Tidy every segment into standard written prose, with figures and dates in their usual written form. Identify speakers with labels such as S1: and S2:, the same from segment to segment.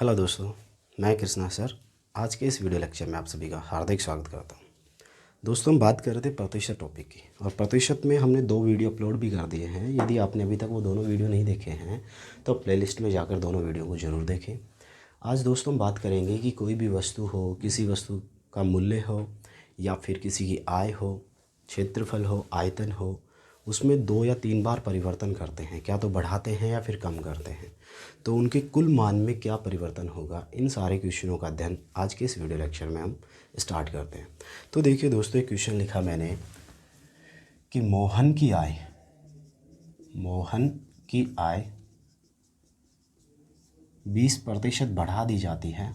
S1: Hello दोस्तों, मैं Krishna sir. आज के इस वीडियो लेक्चर में आप सभी का हार्दिक स्वागत करता हूं। दोस्तों, हम बात कर रहे थे प्रतिशत टॉपिक की, और प्रतिशत में हमने 2 वीडियो अपलोड भी कर दिए हैं। यदि आपने अभी तक वो दोनों वीडियो नहीं देखे हैं तो प्लेलिस्ट में जाकर दोनों वीडियो को ज़रूर देखें। आज दोस्तों हम बात करेंगे कि कोई भी वस्तु हो, किसी वस्तु का मूल्य हो या फिर किसी की आय हो, क्षेत्रफल हो, आयतन हो, उसमें 2 या 3 बार परिवर्तन करते हैं, क्या तो बढ़ाते हैं या फिर कम करते हैं, तो उनके कुल मान में क्या परिवर्तन होगा। इन सारे क्वेश्चनों का अध्ययन आज के इस वीडियो लेक्चर में हम स्टार्ट करते हैं। तो देखिए दोस्तों, एक क्वेश्चन लिखा मैंने कि मोहन की आय 20% बढ़ा दी जाती है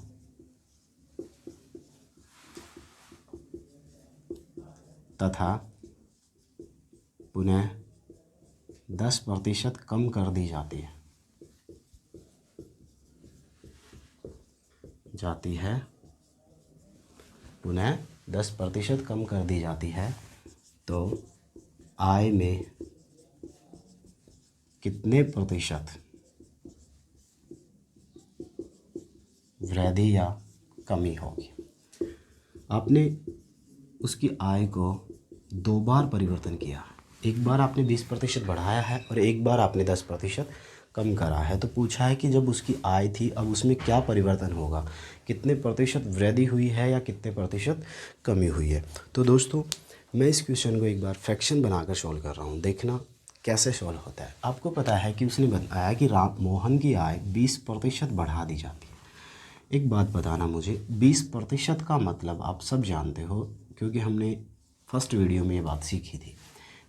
S1: तथा पुनः 10% कम कर दी जाती है पुनः 10% कम कर दी जाती है, तो आय में कितने प्रतिशत वृद्धि या कमी होगी। आपने उसकी आय को 2 बार परिवर्तन किया, एक बार आपने 20% बढ़ाया है और एक बार आपने 10% कम करा है। तो पूछा है कि जब उसकी आय थी अब उसमें क्या परिवर्तन होगा, कितने प्रतिशत वृद्धि हुई है या कितने प्रतिशत कमी हुई है। तो दोस्तों, मैं इस क्वेश्चन को एक बार फ्रैक्शन बनाकर सॉल्व कर रहा हूँ, देखना कैसे सॉल्व होता है। आपको पता है कि उसने बताया कि मोहन की आय 20% बढ़ा दी जाती है। एक बात बताना मुझे, 20% का मतलब आप सब जानते हो, क्योंकि हमने फर्स्ट वीडियो में ये बात सीखी थी।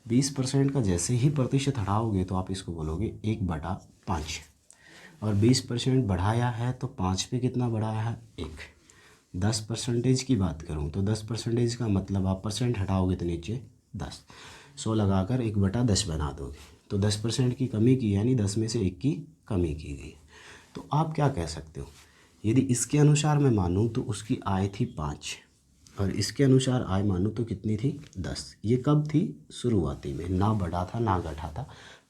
S1: 20% का जैसे ही प्रतिशत हटाओगे तो आप इसको बोलोगे 1/5, और 20% बढ़ाया है तो 5 पे कितना बढ़ाया है, 1। 10% की बात करूं तो 10% का मतलब आप परसेंट हटाओगे तो नीचे 10, 100 लगाकर 1/10 बना दोगे, तो 10% की कमी की, यानी 10 में से 1 की कमी की गई। तो आप क्या कह सकते हो, यदि इसके अनुसार मैं मानूं तो उसकी आय थी 5, और इसके अनुसार आय मानूं तो कितनी थी, 10। ये कब थी, शुरुआती में, ना बढ़ा था ना घटा था।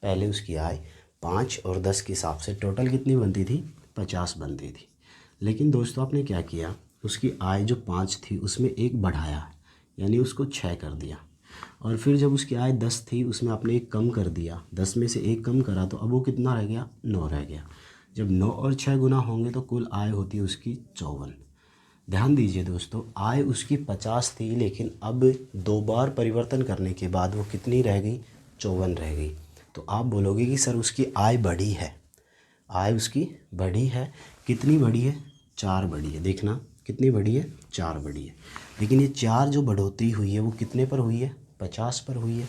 S1: पहले उसकी आय 5 और 10 के हिसाब से टोटल कितनी बनती थी, 50 बनती थी। लेकिन दोस्तों आपने क्या किया, उसकी आय जो 5 थी उसमें 1 बढ़ाया, यानी उसको 6 कर दिया, और फिर जब उसकी आय 10 थी उसमें आपने 1 कम कर दिया, 10 में से 1 कम करा तो अब वो कितना रह गया, 9 रह गया। जब 9 और 6 गुना होंगे तो कुल आय होती है उसकी 54। ध्यान दीजिए दोस्तों, आय उसकी 50 थी, लेकिन अब 2 बार परिवर्तन करने के बाद वो कितनी रह गई, 54 रह गई। तो आप बोलोगे कि सर उसकी आय बढ़ी है, आय उसकी बढ़ी है। कितनी बढ़ी है, 4 बढ़ी है। देखना कितनी बढ़ी है, 4 बढ़ी है। लेकिन ये 4 जो बढ़ोतरी हुई है वो कितने पर हुई है, 50 पर हुई है,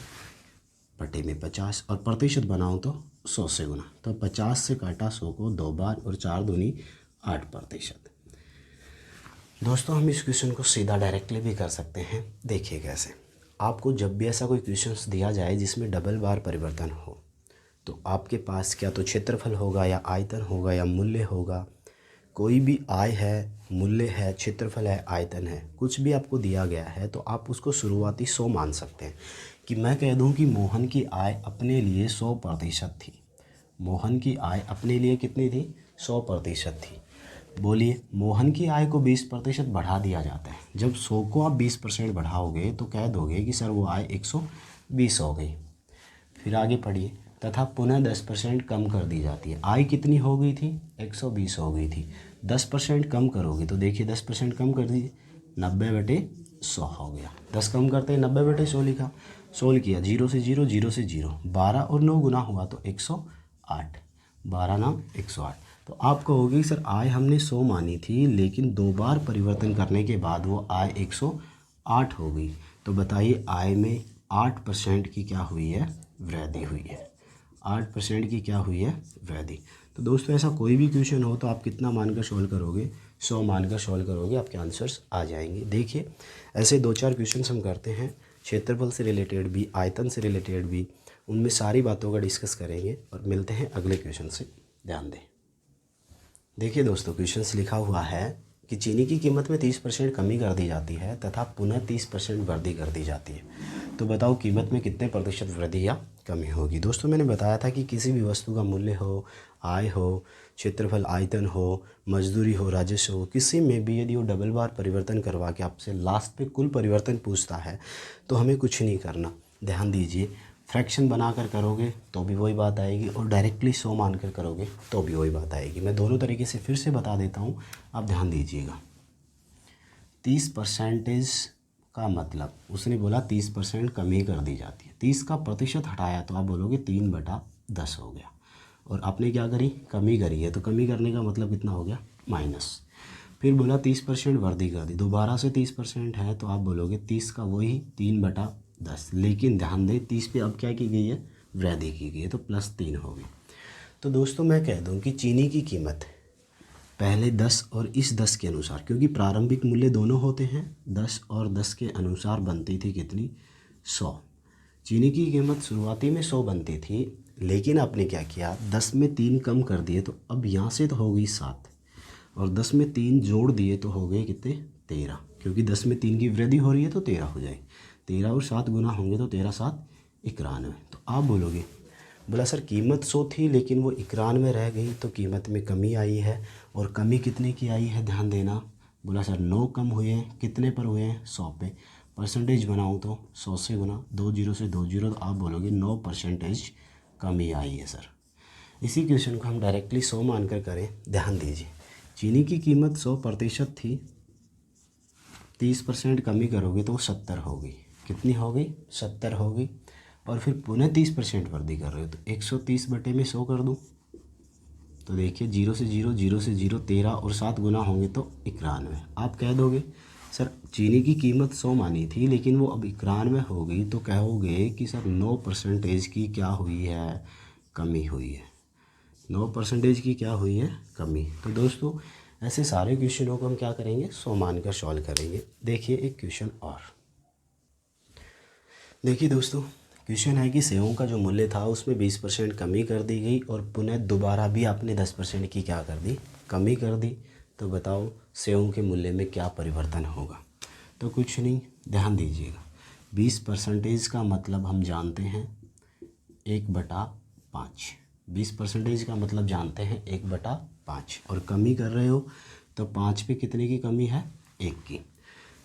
S1: बटे में 50, और प्रतिशत बनाओ तो 100 से गुना, तो 50 से काटा 100 को 2 बार, और 4 दूनी 8%। दोस्तों हम इस क्वेश्चन को सीधा डायरेक्टली भी कर सकते हैं। देखिए कैसे, आपको जब भी ऐसा कोई क्वेश्चन दिया जाए जिसमें डबल बार परिवर्तन हो, तो आपके पास क्या तो क्षेत्रफल होगा या आयतन होगा या मूल्य होगा। कोई भी आय है, मूल्य है, क्षेत्रफल है, आयतन है, कुछ भी आपको दिया गया है तो आप उसको शुरुआती 100 मान सकते हैं। कि मैं कह दूं कि मोहन की आय अपने लिए 100% थी। मोहन की आय अपने लिए कितनी थी, 100% थी। बोलिए, मोहन की आय को 20% बढ़ा दिया जाता है। जब 100 को आप 20% बढ़ाओगे तो कह दोगे कि सर वो आय 120 हो गई। फिर आगे पढ़िए, तथा पुनः 10% कम कर दी जाती है। आय कितनी हो गई थी, 120 हो गई थी। 10% कम करोगे तो देखिए 10% कम कर दीजिए, 90/100 हो गया। 10 कम करते हैं 90/100 लिखा, 100 किया, 0 से 0, 0 से 0, 12 और 9 गुना हुआ तो 108, 12 नाम 108। तो आप कहोगे कि सर आय हमने 100 मानी थी, लेकिन 2 बार परिवर्तन करने के बाद वो आय 108 हो गई। तो बताइए आय में 8% की क्या हुई है, वृद्धि हुई है। 8% की क्या हुई है, वृद्धि। तो दोस्तों ऐसा कोई भी क्वेश्चन हो तो आप कितना मानकर सॉल्व करोगे, 100 मानकर सॉल्व करोगे, आपके आंसर्स आ जाएंगे। देखिए ऐसे 2-4 क्वेश्चन हम करते हैं, क्षेत्रफल से रिलेटेड भी, आयतन से रिलेटेड भी, उनमें सारी बातों का डिस्कस करेंगे, और मिलते हैं अगले क्वेश्चन से। ध्यान दें। देखिए दोस्तों, क्वेश्चन लिखा हुआ है कि चीनी की कीमत में 30% कमी कर दी जाती है तथा पुनः 30% वृद्धि कर दी जाती है। तो बताओ कीमत में कितने प्रतिशत वृद्धि या कमी होगी। दोस्तों मैंने बताया था कि किसी भी वस्तु का मूल्य हो, आय हो, क्षेत्रफल, आयतन हो, मजदूरी हो, राजस्व हो, किसी में भी यदि वो डबल बार परिवर्तन करवा के आपसे लास्ट पे कुल परिवर्तन पूछता है तो हमें कुछ नहीं करना। ध्यान दीजिए, फ्रैक्शन बनाकर करोगे तो भी वही बात आएगी और डायरेक्टली 100 मानकर करोगे तो भी वही बात आएगी। मैं दोनों तरीके से फिर से बता देता हूँ, आप ध्यान दीजिएगा। 30% का मतलब उसने बोला 30% कमी कर दी जाती है। 30 का प्रतिशत हटाया तो आप बोलोगे 3/10 हो गया। और आपने क्या करी, कमी करी है, तो कमी करने का मतलब कितना हो गया, माइनस। फिर बोला 30% वृद्धि कर दी, दोबारा से 30% है तो आप बोलोगे 30 का वही 3/10। लेकिन ध्यान दें 30 पे अब क्या की गई है, वृद्धि की गई है, तो +3 होगी। तो दोस्तों मैं कह दूं कि चीनी की कीमत पहले 10 और इस 10 के अनुसार, क्योंकि प्रारंभिक मूल्य दोनों होते हैं, 10 और 10 के अनुसार बनती थी कितनी, 100। चीनी की कीमत शुरुआती में 100 बनती थी, लेकिन आपने क्या किया, 10 में 3 कम कर दिए तो अब यहाँ से तो हो गई 7, और 10 में 3 जोड़ दिए तो हो गए कितने, 13, क्योंकि 10 में 3 की वृद्धि हो रही है तो 13 हो जाएगी। 13 और 7 गुना होंगे तो 13 7 91। तो आप बोलोगे, बोला सर कीमत 100 थी लेकिन वो 91 रह गई, तो कीमत में कमी आई है। और कमी कितने की आई है, ध्यान देना। बोला सर 9 कम हुए हैं, कितने पर हुए हैं, 100 पे। परसेंटेज बनाऊँ तो 100 से गुना, 2 जीरो से 2 जीरो, तो आप बोलोगे 9% कमी आई है सर। इसी क्वेश्चन को हम डायरेक्टली 100 मानकर करें। ध्यान दीजिए, चीनी की कीमत 100% थी, 30% कमी करोगे तो 70 होगी। कितनी हो गई, 70 होगी। और फिर पुनः 30% वृद्धि कर रहे हो तो 130/100 कर दूँ, तो देखिए 0 से 0, 0 से 0, 13 और 7 गुना होंगे तो 91। आप कह दोगे सर चीनी की कीमत 100 मानी थी लेकिन वो अब 91 हो गई, तो कहोगे कि सर 9% की क्या हुई है, कमी हुई है। 9% की क्या हुई है, कमी। तो दोस्तों ऐसे सारे क्वेश्चनों को हम क्या करेंगे, 100 मानकर सॉल्व करेंगे। देखिए एक क्वेश्चन और देखिए दोस्तों, क्वेश्चन है कि सेवों का जो मूल्य था उसमें 20% कमी कर दी गई और पुनः दोबारा भी आपने 10% की क्या कर दी, कमी कर दी। तो बताओ सेवों के मूल्य में क्या परिवर्तन होगा। तो कुछ नहीं, ध्यान दीजिएगा, 20% का मतलब हम जानते हैं 1/5। 20% का मतलब जानते हैं 1/5, और कमी कर रहे हो तो 5 पे कितने की कमी है, 1 की।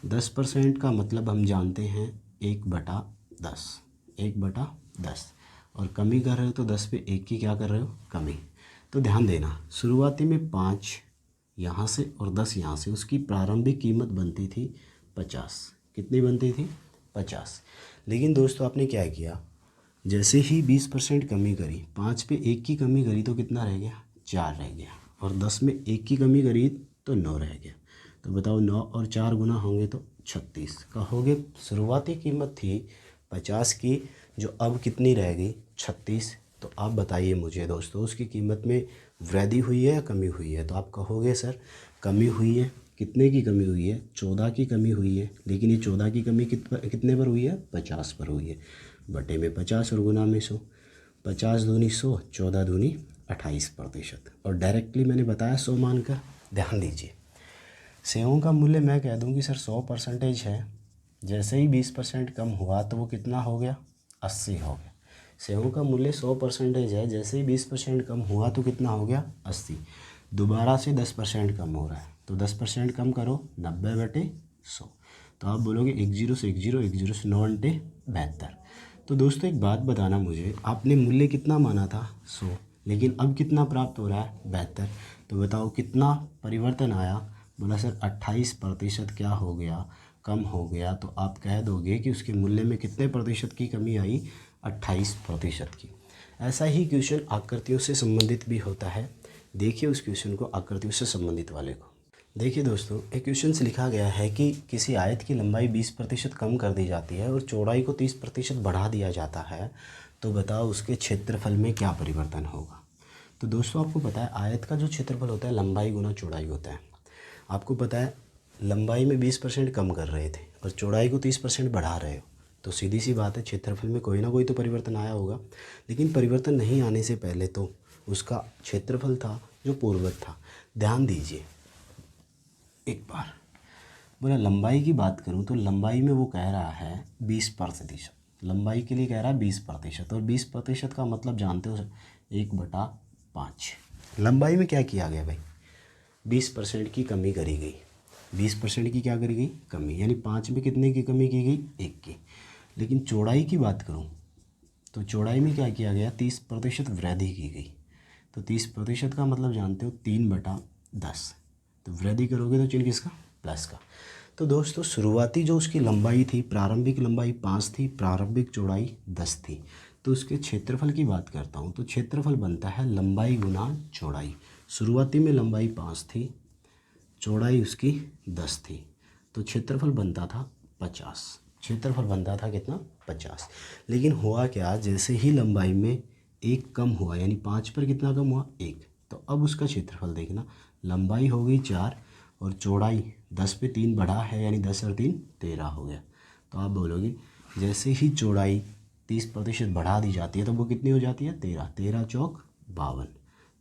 S1: 10% का मतलब हम जानते हैं 1/10, 1/10, और कमी कर रहे हो तो 10 पे 1 की क्या कर रहे हो, कमी। तो ध्यान देना, शुरुआती में 5 यहाँ से और 10 यहाँ से, उसकी प्रारंभिक कीमत बनती थी 50। कितनी बनती थी, 50। लेकिन दोस्तों आपने क्या किया, जैसे ही 20% कमी करी, 5 पे 1 की कमी करी तो कितना रह गया, 4 रह गया, और 10 में 1 की कमी करी तो 9 रह गया। तो बताओ 9 और 4 गुना होंगे तो 36। कहोगे शुरुआती कीमत थी 50 की, जो अब कितनी रह गई, 36। तो आप बताइए मुझे दोस्तों, उसकी कीमत में वृद्धि हुई है या कमी हुई है। तो आप कहोगे सर कमी हुई है। कितने की कमी हुई है, 14 की कमी हुई है। लेकिन ये 14 की कमी कितने पर हुई है, 50 पर हुई है। बटे में 50 और गुना में 100, 50 दूनी 100, 14 दूनी 28%। और डायरेक्टली मैंने बताया 100 मानकर। ध्यान दीजिए, सेवों का मूल्य मैं कह दूं कि सर 100% है, जैसे ही 20% कम हुआ तो वो कितना हो गया, 80 हो गया। सेवों का मूल्य 100% है, जैसे ही 20% कम हुआ तो कितना हो गया, 80। दोबारा से 10% कम हो रहा है तो 10% कम करो, 90/100। तो आप बोलोगे 1 0 से 1 0, 1 0 से 9 × 72। तो दोस्तों एक बात बताना मुझे, आपने मूल्य कितना माना था, 100, लेकिन अब कितना प्राप्त हो रहा है, 72। तो बताओ कितना परिवर्तन आया। बोला सर 28% क्या हो गया, कम हो गया। तो आप कह दोगे कि उसके मूल्य में कितने प्रतिशत की कमी आई, 28% की। ऐसा ही क्वेश्चन आकृतियों से संबंधित भी होता है। देखिए उस क्वेश्चन को, आकृतियों से संबंधित वाले को। देखिए दोस्तों, एक क्वेश्चन से लिखा गया है कि किसी आयत की लंबाई 20% कम कर दी जाती है और चौड़ाई को 30% बढ़ा दिया जाता है, तो बताओ उसके क्षेत्रफल में क्या परिवर्तन होगा। तो दोस्तों आपको पता है आयत का जो क्षेत्रफल होता है लंबाई गुना चौड़ाई होता है। आपको पता है लंबाई में 20% कम कर रहे थे और चौड़ाई को 30% बढ़ा रहे हो, तो सीधी सी बात है क्षेत्रफल में कोई ना कोई तो परिवर्तन आया होगा। लेकिन परिवर्तन नहीं आने से पहले तो उसका क्षेत्रफल था जो पूर्ववत था। ध्यान दीजिए एक बार, बोला लंबाई की बात करूँ तो लंबाई में वो कह रहा है 20%, लंबाई के लिए कह रहा है 20%, और 20% का मतलब जानते हो 1/5। लंबाई में क्या किया गया भाई, 20% की कमी करी गई, 20% की क्या करी गई कमी, यानी 5 में कितने की कमी की गई, 1 की। लेकिन चौड़ाई की बात करूँ तो चौड़ाई में क्या किया गया, 30% वृद्धि की गई। तो 30% का मतलब जानते हो 3/10, तो वृद्धि करोगे तो चिन्ह किसका, प्लस का। तो दोस्तों शुरुआती जो उसकी लंबाई थी, प्रारंभिक लंबाई 5 थी, प्रारंभिक चौड़ाई 10 थी। तो उसके क्षेत्रफल की बात करता हूँ तो क्षेत्रफल बनता है लंबाई गुना चौड़ाई। शुरुआती में लंबाई 5 थी, चौड़ाई उसकी 10 थी, तो क्षेत्रफल बनता था 50। क्षेत्रफल बनता था कितना, 50। लेकिन हुआ क्या, जैसे ही लंबाई में 1 कम हुआ, यानी 5 पर कितना कम हुआ, 1, तो अब उसका क्षेत्रफल देखना, लंबाई हो गई 4 और चौड़ाई 10 पे 3 बढ़ा है, यानी 10 और 3 13 हो गया। तो आप बोलोगे जैसे ही चौड़ाई 30% बढ़ा दी जाती है तो वो कितनी हो जाती है, 13, 13 चौक 52।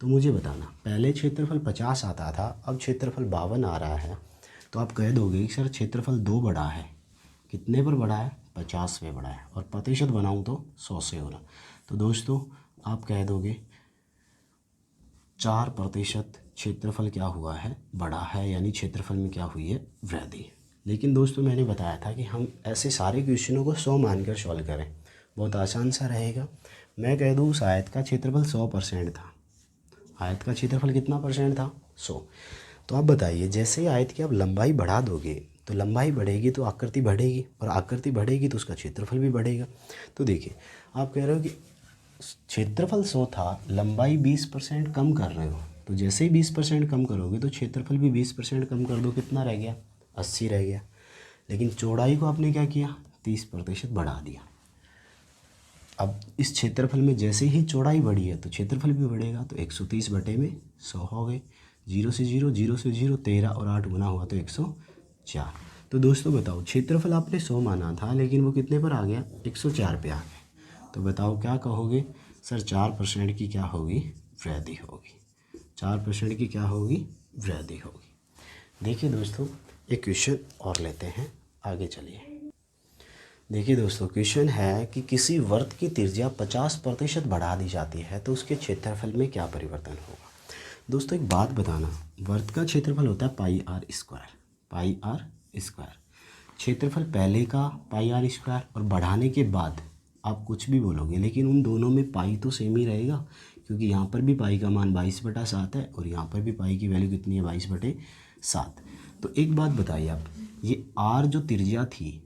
S1: तो मुझे बताना, पहले क्षेत्रफल 50 आता था, अब क्षेत्रफल 52 आ रहा है, तो आप कह दोगे कि सर क्षेत्रफल 2 बढ़ा है, कितने पर बढ़ा है, 50 में बढ़ा है, और प्रतिशत बनाऊँ तो 100 से होना। तो दोस्तों आप कह दोगे 4% क्षेत्रफल क्या हुआ है, बढ़ा है, यानी क्षेत्रफल में क्या हुई है, वृद्धि। लेकिन दोस्तों मैंने बताया था कि हम ऐसे सारे क्वेश्चनों को 100 मानकर सॉल्व करें, बहुत आसान सा रहेगा। मैं कह दूँ उस आयत का क्षेत्रफल 100% था, आयत का क्षेत्रफल कितना परसेंट था, 100। तो आप बताइए जैसे ही आयत की आप लंबाई बढ़ा दोगे तो लंबाई बढ़ेगी तो आकृति बढ़ेगी, और आकृति बढ़ेगी तो उसका क्षेत्रफल भी बढ़ेगा। तो देखिए आप कह रहे हो कि क्षेत्रफल 100 था, लंबाई 20% कम कर रहे हो, तो जैसे ही 20% कम करोगे तो क्षेत्रफल भी 20% कम कर दो, कितना रह गया, 80 रह गया। लेकिन चौड़ाई को आपने क्या किया, 30% बढ़ा दिया। अब इस क्षेत्रफल में जैसे ही चौड़ाई बढ़ी है तो क्षेत्रफल भी बढ़ेगा, तो 130 बटे में 100 हो गए। 0 से 0, 0 से 0, 13 और 8 गुना हुआ तो 104। तो दोस्तों बताओ क्षेत्रफल आपने 100 माना था, लेकिन वो कितने पर आ गया, 104 पे आ गया। तो बताओ क्या कहोगे, सर 4% की क्या होगी, वृद्धि होगी। 4% की क्या होगी, वृद्धि होगी। देखिए दोस्तों एक क्वेश्चन और लेते हैं, आगे चलिए। देखिए दोस्तों क्वेश्चन है कि किसी वर्त की त्रिज्या 50% बढ़ा दी जाती है तो उसके क्षेत्रफल में क्या परिवर्तन होगा। दोस्तों एक बात बताना, वर्त का क्षेत्रफल होता है pi R square, pi R square. क्षेत्रफल पहले का पाई आर स्क्वायर, और बढ़ाने के बाद आप कुछ भी बोलोगे, लेकिन उन दोनों में पाई तो सेम ही रहेगा, क्योंकि यहाँ पर भी पाई का मान 22/7 है और यहाँ पर भी पाई की वैल्यू कितनी है, 22/7। तो एक बात बताइए आप, ये आर जो त्रिज्या थी,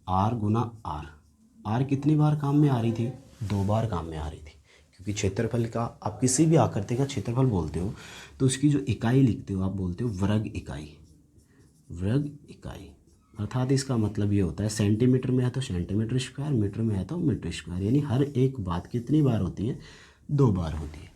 S1: आर गुना आर, आर कितनी बार काम में आ रही थी, 2 बार काम में आ रही थी। क्योंकि क्षेत्रफल का आप किसी भी आकृति का क्षेत्रफल बोलते हो तो उसकी जो इकाई लिखते हो आप बोलते हो वर्ग इकाई, वर्ग इकाई। अर्थात इसका मतलब ये होता है सेंटीमीटर में है तो सेंटीमीटर स्क्वायर, मीटर में है तो मीटर स्क्वायर, यानी हर एक बात कितनी बार होती है, 2 बार होती है।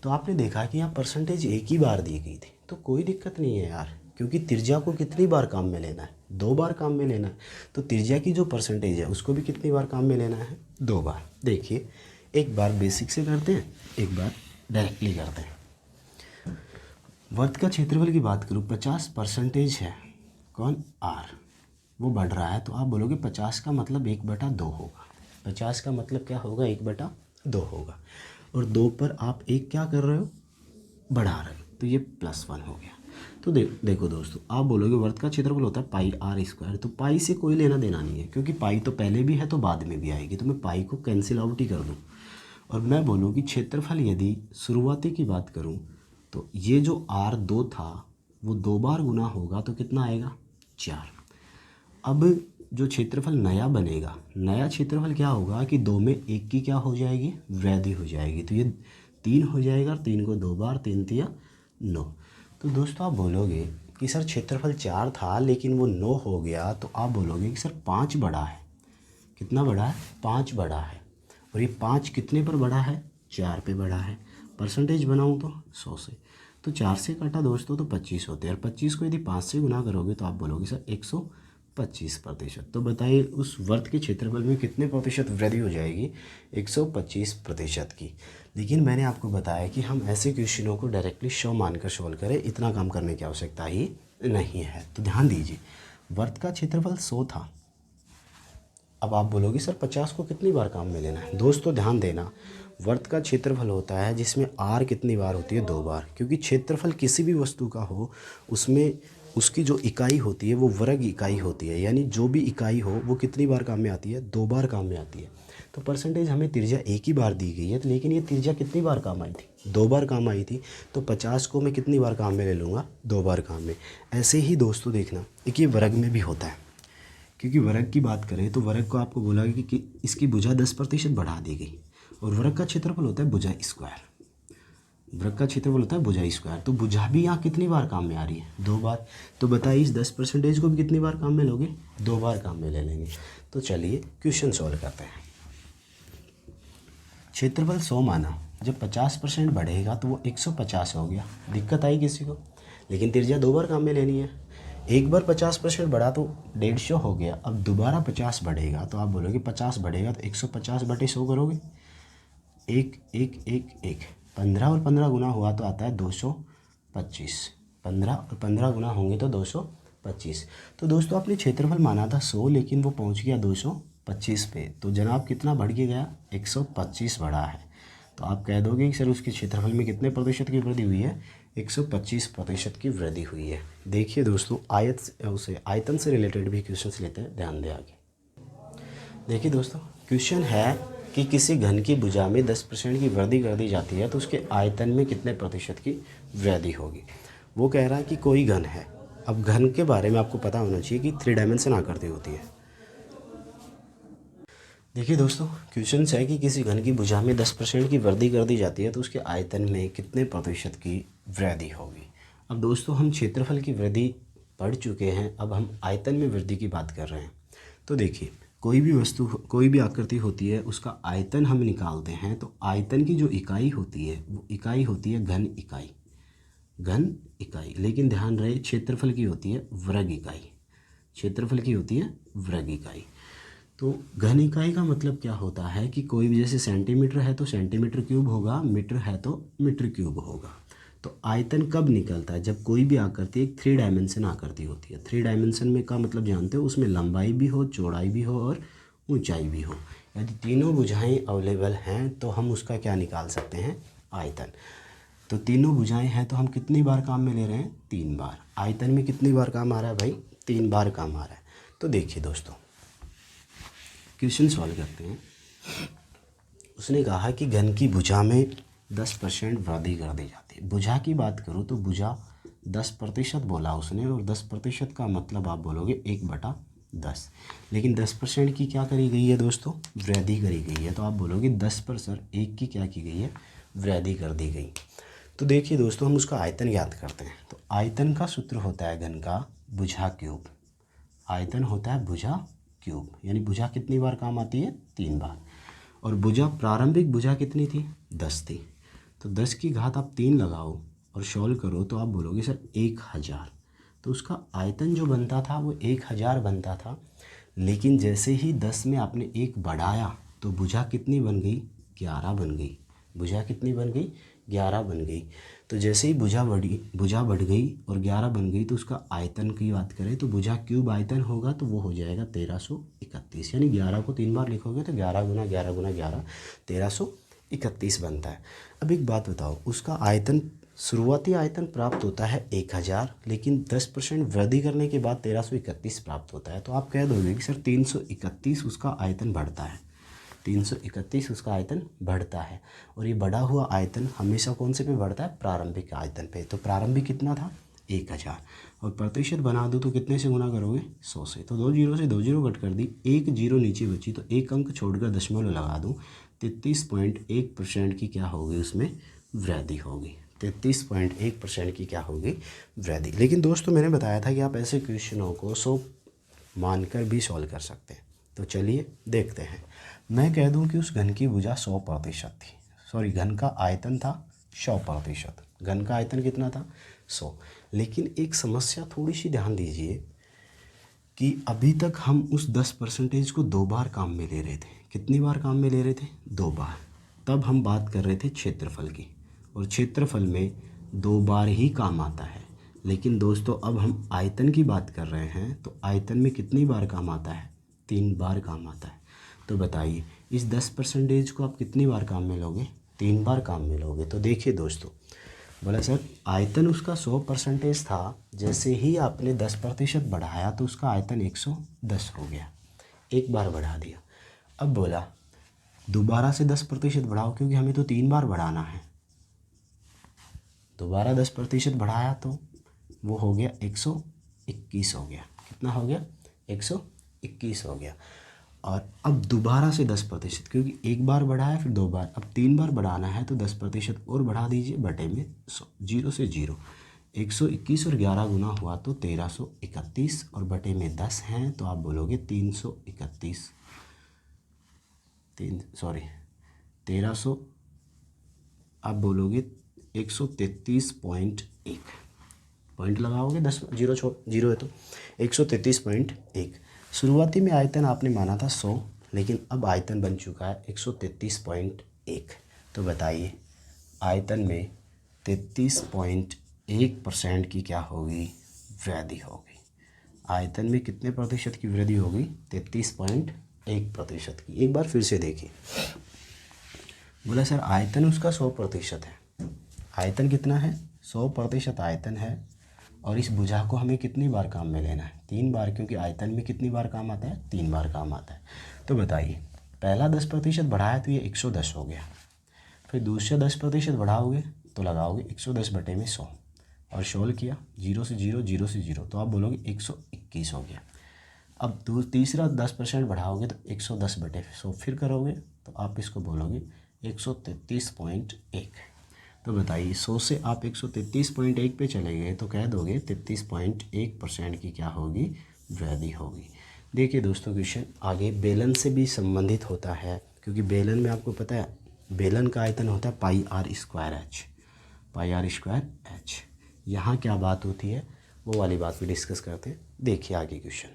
S1: तो आपने देखा कि यहाँ परसेंटेज एक ही बार दी गई थी, तो कोई दिक्कत नहीं है यार, क्योंकि त्रिज्या को कितनी बार काम में लेना है, 2 बार काम में लेना है। तो त्रिज्या की जो परसेंटेज है उसको भी कितनी बार काम में लेना है, 2 बार। देखिए एक बार बेसिक से करते हैं, एक बार डायरेक्टली करते हैं। वर्त का क्षेत्रफल की बात करूँ, 50% है, कौन, आर, वो बढ़ रहा है, तो आप बोलोगे 50 का मतलब 1/2 होगा। 50 का मतलब क्या होगा, 1/2 होगा। और 2 पर आप 1 क्या कर रहे हो, बढ़ा रहे हो, तो ये +1 हो गया। तो देखो दोस्तों आप बोलोगे वर्त का क्षेत्रफल होता है पाई आर स्क्वायर, तो पाई से कोई लेना देना नहीं है, क्योंकि पाई तो पहले भी है तो बाद में भी आएगी, तो मैं पाई को कैंसिल आउट ही कर दूँ। और मैं बोलूँ कि क्षेत्रफल यदि शुरुआती की बात करूँ तो ये जो R2 था वो 2 बार गुना होगा तो कितना आएगा, 4। अब जो क्षेत्रफल नया बनेगा, नया क्षेत्रफल क्या होगा कि 2 में 1 की क्या हो जाएगी, वृद्धि हो जाएगी, तो ये 3 हो जाएगा, 3 को 2 बार, 3 तिया 9। तो दोस्तों आप बोलोगे कि सर क्षेत्रफल 4 था लेकिन वो 9 हो गया, तो आप बोलोगे कि सर 5 बड़ा है, कितना बड़ा है, 5 बड़ा है, और ये 5 कितने पर बड़ा है, 4 पे बड़ा है। परसेंटेज बनाऊँ तो 100 से, तो 4 से काटा दोस्तों तो 25 होते हैं, और 25 को यदि 5 से गुना करोगे तो आप बोलोगे सर 125%। तो बताइए उस वर्त के क्षेत्रफल में कितने प्रतिशत वृद्धि हो जाएगी, 125% की। लेकिन मैंने आपको बताया कि हम ऐसे क्वेश्चनों को डायरेक्टली 100 मानकर सॉल्व करें, इतना काम करने की आवश्यकता ही नहीं है। तो ध्यान दीजिए, वर्ग का क्षेत्रफल 100 था। अब आप बोलोगे सर 50 को कितनी बार काम में लेना है। दोस्तों ध्यान देना, वर्ग का क्षेत्रफल होता है जिसमें आर कितनी बार होती है, 2 बार। क्योंकि क्षेत्रफल किसी भी वस्तु का हो उसमें उसकी जो इकाई होती है वो वर्ग इकाई होती है, यानी जो भी इकाई हो वो कितनी बार काम में आती है, 2 बार काम में आती है। तो परसेंटेज हमें त्रिज्या एक ही बार दी गई है, लेकिन ये त्रिज्या कितनी बार काम आई थी, 2 बार काम आई थी। तो 50 को मैं कितनी बार काम में ले लूँगा, 2 बार काम में। ऐसे ही दोस्तों देखना, एक ये वर्ग में भी होता है। क्योंकि वर्ग की बात करें तो वर्ग को आपको बोला गया कि इसकी भुजा 10% बढ़ा दी गई, और वर्ग का क्षेत्रफल होता है भुजा स्क्वायर। वर्ग का क्षेत्रफल होता है भुजा स्क्वायर। तो भुजा भी यहाँ कितनी बार काम में आ रही है, 2 बार। तो बताइए इस 10% को भी कितनी बार काम में लोगे, 2 बार काम में ले लेंगे। तो चलिए क्वेश्चन सॉल्व करते हैं। क्षेत्रफल 100 माना, जब 50% बढ़ेगा तो वो 150 हो गया। दिक्कत आई किसी को, लेकिन त्रिज्या 2 बार काम में लेनी है। एक बार 50% बढ़ा तो 150 हो गया। अब दोबारा 50 बढ़ेगा तो आप बोलोगे 50 बढ़ेगा तो 150/100 करोगे। 1 1 1 1 15 और 15 गुना हुआ तो आता है 225। 15 और 15 गुना होंगे तो 225। तो दोस्तों आपने क्षेत्रफल माना था 100, लेकिन वो पहुंच गया 225 पे। तो जनाब कितना बढ़ के गया, 125 बढ़ा है। तो आप कह दोगे कि सर उसके क्षेत्रफल में कितने प्रतिशत की वृद्धि हुई है, 125% की वृद्धि हुई है। देखिए दोस्तों आयतन से रिलेटेड भी क्वेश्चंस लेते हैं, ध्यान दें आगे। देखिए दोस्तों क्वेश्चन है कि किसी घन की भुजा में 10% की वृद्धि कर दी जाती है तो उसके आयतन में कितने प्रतिशत की वृद्धि होगी। वो कह रहा है कि कोई घन है। अब घन के बारे में आपको पता होना चाहिए कि 3 डायमेंशन आकृति होती है। देखिए दोस्तों क्वेश्चन है कि किसी घन की भुजा में 10% की वृद्धि कर दी जाती है तो उसके आयतन में कितने प्रतिशत की वृद्धि होगी। अब दोस्तों हम क्षेत्रफल की वृद्धि पढ़ चुके हैं, अब हम आयतन में वृद्धि की बात कर रहे हैं। तो देखिए कोई भी वस्तु, कोई भी आकृति होती है, उसका आयतन हम निकालते हैं तो आयतन की जो इकाई होती है वो इकाई होती है घन इकाई। घन इकाई, लेकिन ध्यान रहे क्षेत्रफल की होती है वर्ग इकाई। क्षेत्रफल की होती है वर्ग इकाई। तो घन इकाई का मतलब क्या होता है कि कोई भी, जैसे सेंटीमीटर है तो सेंटीमीटर क्यूब होगा, मीटर है तो मीटर क्यूब होगा। तो आयतन कब निकलता है, जब कोई भी आकृति एक 3 डायमेंशन आकृति होती है। 3 डायमेंशन में का मतलब जानते हो, उसमें लंबाई भी हो, चौड़ाई भी हो और ऊंचाई भी हो। यदि तीनों भुजाएं अवेलेबल हैं तो हम उसका क्या निकाल सकते हैं, आयतन। तो तीनों भुजाएं हैं तो हम कितनी बार काम में ले रहे हैं, 3 बार। आयतन में कितनी बार काम आ रहा है भाई, 3 बार काम आ रहा है। तो देखिए दोस्तों क्वेश्चन सॉल्व करते हैं। उसने कहा कि घन की भुजा में 10% वृद्धि कर दी जाती है। भुजा की बात करूँ तो भुजा 10% बोला उसने, और 10% का मतलब आप बोलोगे 1/10। लेकिन 10% की क्या करी गई है दोस्तों, वृद्धि करी गई है। तो आप बोलोगे 10% 1 की क्या की गई है, वृद्धि कर दी गई। तो देखिए दोस्तों हम उसका आयतन ज्ञात करते हैं। तो आयतन का सूत्र होता है घन का भुजा क्यूब। आयतन होता है भुजा क्यूब, यानी भुजा कितनी बार काम आती है, 3 बार। और भुजा, प्रारंभिक भुजा कितनी थी, 10 थी। तो 10 की घात आप 3 लगाओ और सॉल्व करो तो आप बोलोगे सर 1000। तो उसका आयतन जो बनता था वो 1000 बनता था। लेकिन जैसे ही 10 में आपने 1 बढ़ाया तो भुजा कितनी बन गई, 11 बन गई। भुजा कितनी बन गई, 11 बन गई। तो जैसे ही भुजा बढ़ गई और 11 बन गई तो उसका आयतन की बात करें तो भुजा क्यूब आयतन होगा तो वो हो जाएगा 1331। यानी 11 को 3 बार लिखोगे तो 11 गुना 11 गुना 11 1331 बनता है। अब एक बात बताओ, उसका आयतन, शुरुआती आयतन प्राप्त होता है 1000, लेकिन 10% वृद्धि करने के बाद 1331 प्राप्त होता है। तो आप कह दोगे कि सर 331 उसका आयतन बढ़ता है। 331 उसका आयतन बढ़ता है। और ये बढ़ा हुआ आयतन हमेशा कौन से पे बढ़ता है, प्रारंभिक आयतन पे। तो प्रारंभिक कितना था, 1000। और प्रतिशत बना दो तो कितने से गुना करोगे, 100 से। तो 2 जीरो से 2 जीरो कट कर दी, 1 जीरो नीचे बची तो 1 अंक छोड़कर दशमलव लगा दूँ। 33.1% की क्या होगी, उसमें वृद्धि होगी। 33.1% की क्या होगी, वृद्धि। लेकिन दोस्तों मैंने बताया था कि आप ऐसे क्वेश्चनों को 100 मानकर भी सॉल्व कर सकते हैं। तो चलिए देखते हैं। मैं कह दूं कि उस घन की भुजा 100% थी, सॉरी घन का आयतन था 100%। घन का आयतन कितना था, 100। लेकिन एक समस्या थोड़ी सी ध्यान दीजिए कि अभी तक हम उस 10% को 2 बार काम में ले रहे थे। कितनी बार काम में ले रहे थे, 2 बार। तब हम बात कर रहे थे क्षेत्रफल की, और क्षेत्रफल में 2 बार ही काम आता है। लेकिन दोस्तों अब हम आयतन की बात कर रहे हैं, तो आयतन में कितनी बार काम आता है? 3 बार काम आता है। तो बताइए इस 10% को आप कितनी बार काम में लोगे? 3 बार काम में लोगे। तो देखिए दोस्तों, बोला सर आयतन उसका 100% था, जैसे ही आपने 10% बढ़ाया तो उसका आयतन 110 हो गया, एक बार बढ़ा दिया। अब बोला दोबारा से 10% बढ़ाओ, क्योंकि हमें तो 3 बार बढ़ाना है। दोबारा 10% बढ़ाया तो वो हो गया 121 हो गया। कितना हो गया? 121 हो गया। और अब दोबारा से 10%, क्योंकि एक बार बढ़ाया फिर 2 बार, अब 3 बार बढ़ाना है, तो 10% और बढ़ा दीजिए, बटे में 100, 0 से 0, 121 और 11 गुना हुआ तो 1331, और बटे में 10 हैं तो आप बोलोगे 331, 1300, आप बोलोगे 133.1 पॉइंट लगाओगे, 10 जीरो छोड़ जीरो है तो 133.1। शुरुआती में आयतन आपने माना था 100, लेकिन अब आयतन बन चुका है 133.1। तो बताइए आयतन में 33.1% की क्या होगी? वृद्धि होगी। आयतन में कितने प्रतिशत की वृद्धि होगी? 33.1% की। एक बार फिर से देखिए, बोला सर आयतन उसका 100% है। आयतन कितना है? 100% आयतन है, और इस भुजा को हमें कितनी बार काम में लेना है? 3 बार, क्योंकि आयतन में कितनी बार काम आता है? 3 बार काम आता है। तो बताइए पहला 10% बढ़ाया तो ये 110 हो गया, फिर दूसरा 10% बढ़ाओगे तो लगाओगे 110 बटे में 100, और शोल किया 0 से 0, 0 से 0, तो आप बोलोगे 121 हो गया। अब तीसरा 10% बढ़ाओगे तो 110 बटे 100 फिर करोगे तो आप इसको बोलोगे 133.1। तो बताइए 100 से आप 133.1 पे चले गए तो कह दोगे 33.1% की क्या होगी? वृद्धि होगी। देखिए दोस्तों क्वेश्चन आगे बेलन से भी संबंधित होता है, क्योंकि बेलन में आपको पता है बेलन का आयतन होता है pi R square H, pi R square H. यहाँ क्या बात होती है वो वाली बात भी डिस्कस करते हैं। देखिए आगे क्वेश्चन।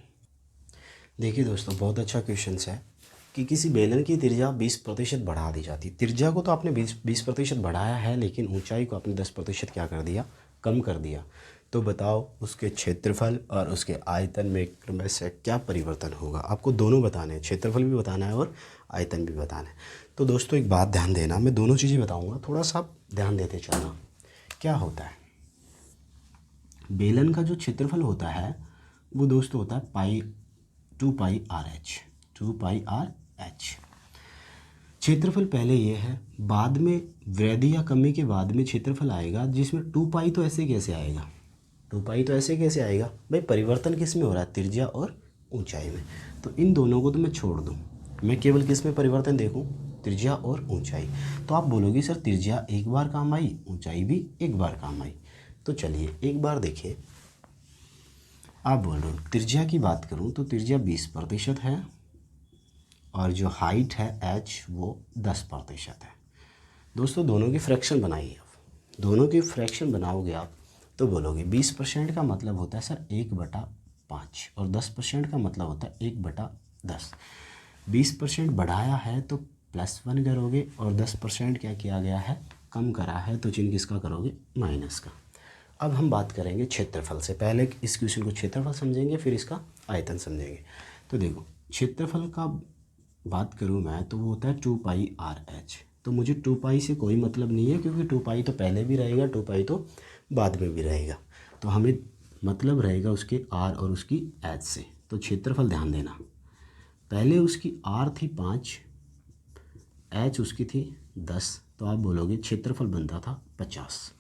S1: देखिए दोस्तों बहुत अच्छा क्वेश्चन है कि किसी बेलन की त्रिज्या 20% बढ़ा दी जाती है। त्रिज्या को तो आपने 20% बढ़ाया है, लेकिन ऊंचाई को आपने 10% क्या कर दिया? कम कर दिया। तो बताओ उसके क्षेत्रफल और उसके आयतन में क्रमशः से क्या परिवर्तन होगा? आपको दोनों बताने हैं, क्षेत्रफल भी बताना है और आयतन भी बताना है। तो दोस्तों एक बात ध्यान देना, मैं दोनों चीज़ें बताऊँगा, थोड़ा सा आप ध्यान देते चलना। क्या होता है बेलन का जो क्षेत्रफल होता है वो दोस्तों होता है पाई 2 पाई आर एच, 2 पाई आर एच। क्षेत्रफल पहले ये है, बाद में वृद्धि या कमी के बाद में क्षेत्रफल आएगा, जिसमें 2 पाई तो ऐसे कैसे आएगा? 2 पाई तो ऐसे कैसे आएगा भाई? परिवर्तन किस में हो रहा है? त्रिज्या और ऊंचाई में। तो इन दोनों को तो मैं छोड़ दूँ, मैं केवल किस में परिवर्तन देखूँ? त्रिज्या और ऊंचाई। तो आप बोलोगे सर त्रिज्या एक बार काम आई, ऊंचाई भी एक बार काम आई। तो चलिए एक बार देखिए, आप बोल रहे हो त्रिज्या की बात करूँ तो त्रिज्या 20% है, और जो हाइट है h वो 10% है। दोस्तों दोनों की फ्रैक्शन बनाइए, आप दोनों की फ्रैक्शन बनाओगे आप तो बोलोगे 20% का मतलब होता है सर 1/5, और 10% का मतलब होता है 1/10। 20% बढ़ाया है तो +1 करोगे, और 10% क्या किया गया है? कम करा है, तो चिन्ह किसका करोगे? माइनस का। अब हम बात करेंगे क्षेत्रफल से। पहले इस क्वेश्चन को क्षेत्रफल समझेंगे, फिर इसका आयतन समझेंगे। तो देखो क्षेत्रफल का बात करूँ मैं तो वो होता है 2 पाई आर एच। तो मुझे 2 पाई से कोई मतलब नहीं है, क्योंकि 2 पाई तो पहले भी रहेगा, 2 पाई तो बाद में भी रहेगा। तो हमें मतलब रहेगा उसके आर और उसकी एच से। तो क्षेत्रफल ध्यान देना, पहले उसकी आर थी 5, एच उसकी थी 10, तो आप बोलोगे क्षेत्रफल बनता था 50।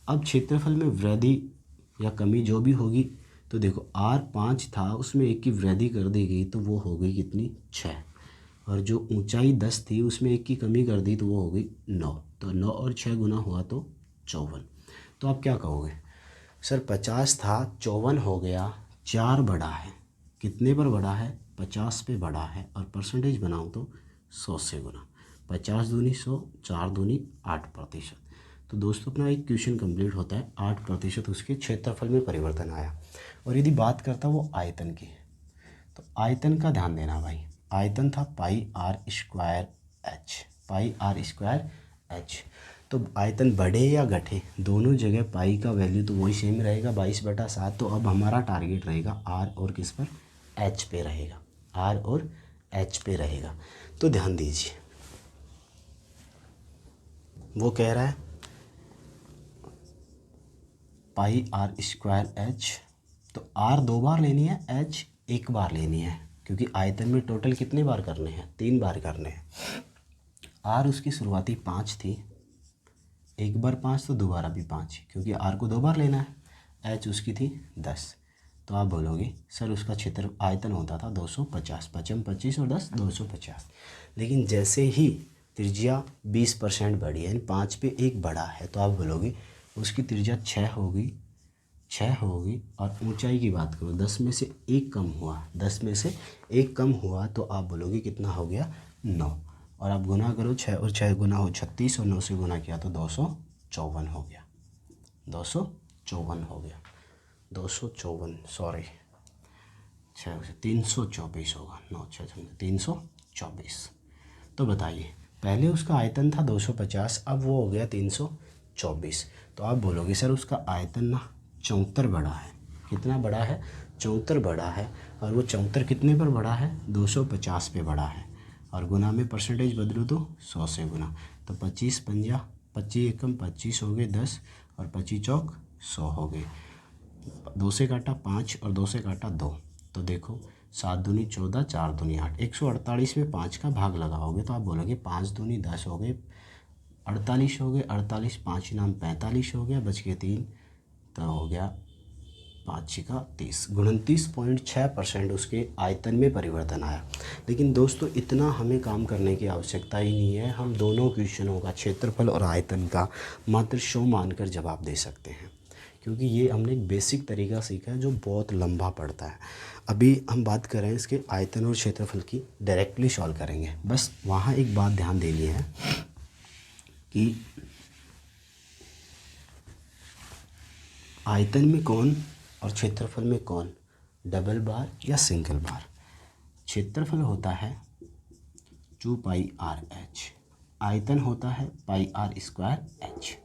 S1: अब क्षेत्रफल में वृद्धि या कमी जो भी होगी, तो देखो आर 5 था, उसमें 1 की वृद्धि कर दी गई तो वो हो गई कितनी? 6। और जो ऊंचाई 10 थी उसमें 1 की कमी कर दी तो वो हो गई 9। तो 9 और 6 गुना हुआ तो 54। तो आप क्या कहोगे? सर 50 था 54 हो गया, 4 बढ़ा है। कितने पर बढ़ा है? 50 पे बढ़ा है। और परसेंटेज बनाऊँ तो 100 से गुना। 50 दूनी 100, 4 दूनी 8%। तो दोस्तों अपना एक क्वेश्चन कंप्लीट होता है, 8% उसके क्षेत्रफल में परिवर्तन आया। और यदि बात करता वो आयतन की, तो आयतन का ध्यान देना भाई। आयतन था pi R square H, pi R square H. तो आयतन बढ़े या घटे, दोनों जगह पाई का वैल्यू तो वही सेम रहेगा 22/7। तो अब हमारा टारगेट रहेगा आर और किस पर, एच पे रहेगा, आर और एच पे रहेगा। तो ध्यान दीजिए, वो कह रहा है पाई आर स्क्वायर एच, तो आर 2 बार लेनी है, एच 1 बार लेनी है, क्योंकि आयतन में टोटल कितने बार करने हैं, 3 बार करने हैं। आर उसकी शुरुआती 5 थी, 1 बार 5 तो दोबारा भी 5, क्योंकि आर को 2 बार लेना है। एच उसकी थी 10। तो आप बोलोगे सर उसका क्षेत्र आयतन होता था 250, 5 25 और 10 250। लेकिन जैसे ही त्रिज्या 20% बढ़ी है, यानी 5 पे 1 बढ़ा है, तो आप बोलोगे उसकी त्रिज्या 6 होगी, 6 होगी। और ऊंचाई की बात करो, 10 में से 1 कम हुआ, 10 में से 1 कम हुआ, तो आप बोलोगे कितना हो गया, 9। और आप गुना करो, 6 और 6 गुना हो 36, और 9 से गुना किया तो 254 हो गया, 254 हो गया, 254, सॉरी 6 से 324 होगा, 9 6 324। तो बताइए, पहले उसका आयतन था 250, अब वो हो गया 324। तो आप बोलोगे सर उसका आयतन ना 74 बढ़ा है। कितना बढ़ा है, 74 बढ़ा है। और वो 74 कितने पर बढ़ा है, 250 पे बढ़ा है। और गुना में परसेंटेज बदलूँ तो 100 से गुना, तो 25 पंजा 25 एकम 25 हो गए 10, और 25 चौक 100 हो गए। 2 से काटा 5 और 2 से काटा 2, तो देखो 7 दूनी 14, 4 दूनी 8, 148 में 5 का भाग लगाओगे तो आप बोलोगे 5 दूनी 10 हो गए, 48 हो गए, 48 5 नाम 45 हो गया, बच गए 3, तो हो गया 5 का 30, 29.6% उसके आयतन में परिवर्तन आया। लेकिन दोस्तों इतना हमें काम करने की आवश्यकता ही नहीं है, हम दोनों क्वेश्चनों का क्षेत्रफल और आयतन का मात्र 100 मानकर जवाब दे सकते हैं, क्योंकि ये हमने एक बेसिक तरीका सीखा है जो बहुत लंबा पड़ता है। अभी हम बात कर रहे हैं इसके आयतन और क्षेत्रफल की, डायरेक्टली सॉल्व करेंगे। बस वहाँ एक बात ध्यान देनी है कि आयतन में कौन और क्षेत्रफल में कौन, डबल बार या सिंगल बार। क्षेत्रफल होता है 2 पाई आर एच, आयतन होता है पाई आर स्क्वायर एच।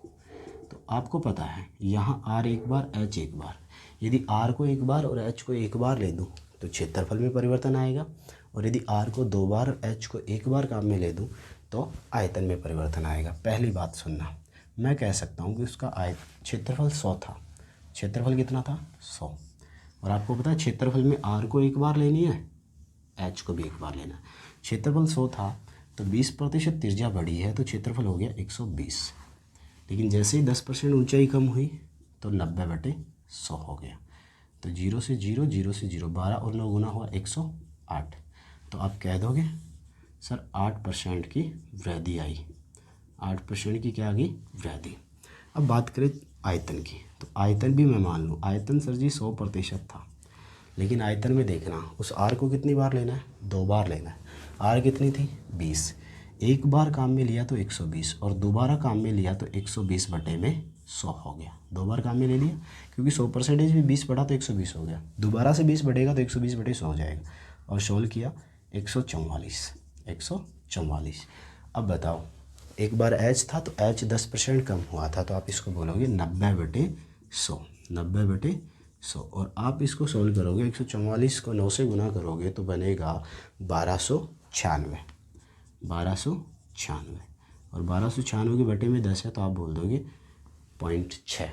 S1: तो आपको पता है यहाँ आर 1 बार, एच 1 बार। यदि आर को 1 बार और एच को 1 बार ले दूँ तो क्षेत्रफल में परिवर्तन आएगा, और यदि आर को 2 बार और एच को 1 बार काम में ले दूँ तो आयतन में परिवर्तन आएगा। पहली बात सुनना, मैं कह सकता हूँ कि उसका क्षेत्रफल 100 था। क्षेत्रफल कितना था, 100। और आपको पता है क्षेत्रफल में आर को 1 बार लेनी है, एच को भी 1 बार लेना है। क्षेत्रफल 100 था, तो 20% त्रिज्या बढ़ी है, तो क्षेत्रफल हो गया 120। लेकिन जैसे ही 10% ऊंचाई कम हुई तो 90/100 हो गया। तो 0 से 0, 0 से 0, 12 और 9 गुना हुआ 108। तो आप कह दोगे सर 8% की वृद्धि आई, 8% की क्या आ गई, वृद्धि। अब बात करें आयतन की, तो आयतन भी मैं मान लूँ, आयतन सर जी 100% था, लेकिन आयतन में देखना उस आर को कितनी बार लेना है, 2 बार लेना है। आर कितनी थी, 20। 1 बार काम में लिया तो 120, और दोबारा काम में लिया तो 120/100 हो गया। 2 बार काम में ले लिया, क्योंकि 100% में 20 बढ़ा तो 120 हो गया, दोबारा से 20 बढ़ेगा तो 120/100 हो जाएगा। और सोल्व किया 144। अब बताओ, 1 बार एच था तो एच 10% कम हुआ था, तो आप इसको बोलोगे 90/100, 90/100। और आप इसको सोल्व करोगे, 144 को 9 से गुना करोगे तो बनेगा 1296, 1296। और 1296 के बटे में 10 है, तो आप बोल दोगे 0.6।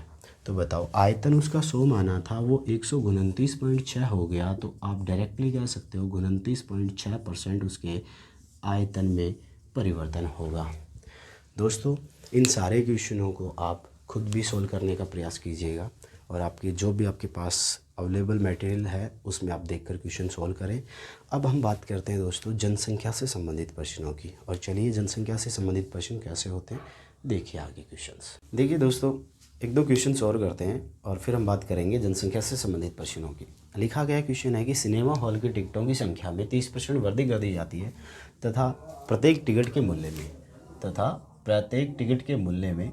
S1: तो बताओ आयतन उसका 100 माना था, वो 129.6 हो गया। तो आप डायरेक्टली कह सकते हो 29.6% उसके आयतन में परिवर्तन होगा। दोस्तों इन सारे क्वेश्चनों को आप खुद भी सोल्व करने का प्रयास कीजिएगा, और आपके जो भी आपके पास अवेलेबल मटेरियल है उसमें आप देखकर क्वेश्चन सोल्व करें। अब हम बात करते हैं दोस्तों जनसंख्या से संबंधित प्रश्नों की। और चलिए जनसंख्या से संबंधित प्रश्न कैसे होते हैं देखिए आगे क्वेश्चंस। देखिए दोस्तों, 1-2 क्वेश्चन सोल्व करते हैं और फिर हम बात करेंगे जनसंख्या से संबंधित प्रश्नों की। लिखा गया क्वेश्चन है कि सिनेमा हॉल की टिकटों की संख्या में 30% वृद्धि कर दी जाती है तथा प्रत्येक टिकट के मूल्य में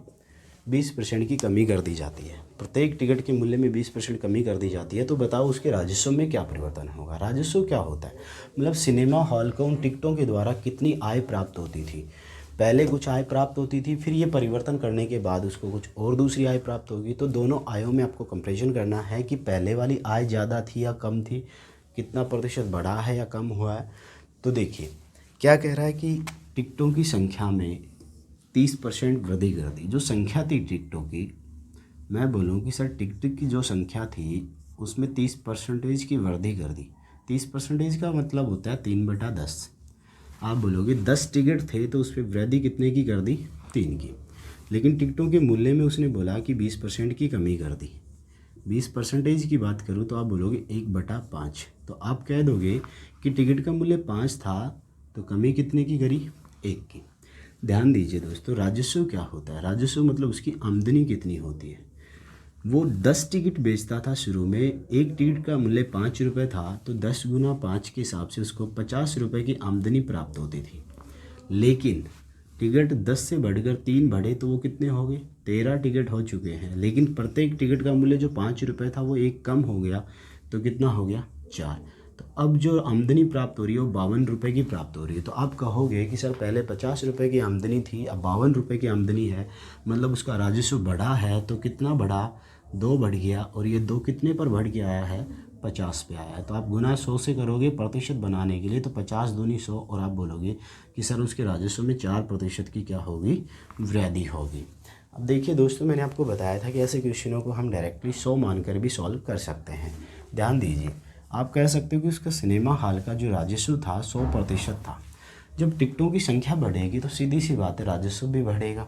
S1: 20% की कमी कर दी जाती है। प्रत्येक टिकट के मूल्य में 20% कमी कर दी जाती है, तो बताओ उसके राजस्व में क्या परिवर्तन होगा। राजस्व क्या होता है, मतलब सिनेमा हॉल को उन टिकटों के द्वारा कितनी आय प्राप्त होती थी। पहले कुछ आय प्राप्त होती थी, फिर ये परिवर्तन करने के बाद उसको कुछ और दूसरी आय प्राप्त होगी। तो दोनों आयों में आपको कंपैरिजन करना है कि पहले वाली आय ज़्यादा थी या कम थी, कितना प्रतिशत बढ़ा है या कम हुआ है। तो देखिए क्या कह रहा है कि टिकटों की संख्या में 30% वृद्धि कर दी। जो संख्या थी टिकटों की, मैं बोलूँ कि सर टिकट की जो संख्या थी उसमें 30% की वृद्धि कर दी। 30% का मतलब होता है 3/10। आप बोलोगे 10 टिकट थे तो उस पर वृद्धि कितने की कर दी, 3 की। लेकिन टिकटों के मूल्य में उसने बोला कि 20% की कमी कर दी। 20% की बात करूँ तो आप बोलोगे 1/5। तो आप कह दोगे कि टिकट का मूल्य 5 था तो कमी कितने की करी, 1 की। ध्यान दीजिए दोस्तों, राजस्व क्या होता है? राजस्व मतलब उसकी आमदनी कितनी होती है। वो 10 टिकट बेचता था शुरू में, एक टिकट का मूल्य 5 रुपये था, तो 10 गुना 5 के हिसाब से उसको 50 रुपये की आमदनी प्राप्त होती थी। लेकिन टिकट 10 से बढ़कर 3 बढ़े तो वो कितने हो गए, 13 टिकट हो चुके हैं। लेकिन प्रत्येक टिकट का मूल्य जो 5 रुपये था वो एक कम हो गया, तो कितना हो गया, 4। तो अब जो आमदनी प्राप्त हो रही है वो 52 रुपये की प्राप्त हो रही है। तो आप कहोगे कि सर पहले 50 रुपये की आमदनी थी, अब 52 रुपये की आमदनी है, मतलब उसका राजस्व बढ़ा है। तो कितना बढ़ा, 2 बढ़ गया, और ये 2 कितने पर बढ़ के आया है, 50 पे आया है। तो आप गुना 100 से करोगे प्रतिशत बनाने के लिए, तो 50 दूनी 100, और आप बोलोगे कि सर उसके राजस्व में 4% की क्या होगी, वृद्धि होगी। अब देखिए दोस्तों, मैंने आपको बताया था कि ऐसे क्वेश्चनों को हम डायरेक्टली 100 मानकर भी सॉल्व कर सकते हैं। ध्यान दीजिए, आप कह सकते हो कि उसका सिनेमा हॉल का जो राजस्व था 100% था। जब टिकटों की संख्या बढ़ेगी तो सीधी सी बात है राजस्व भी बढ़ेगा।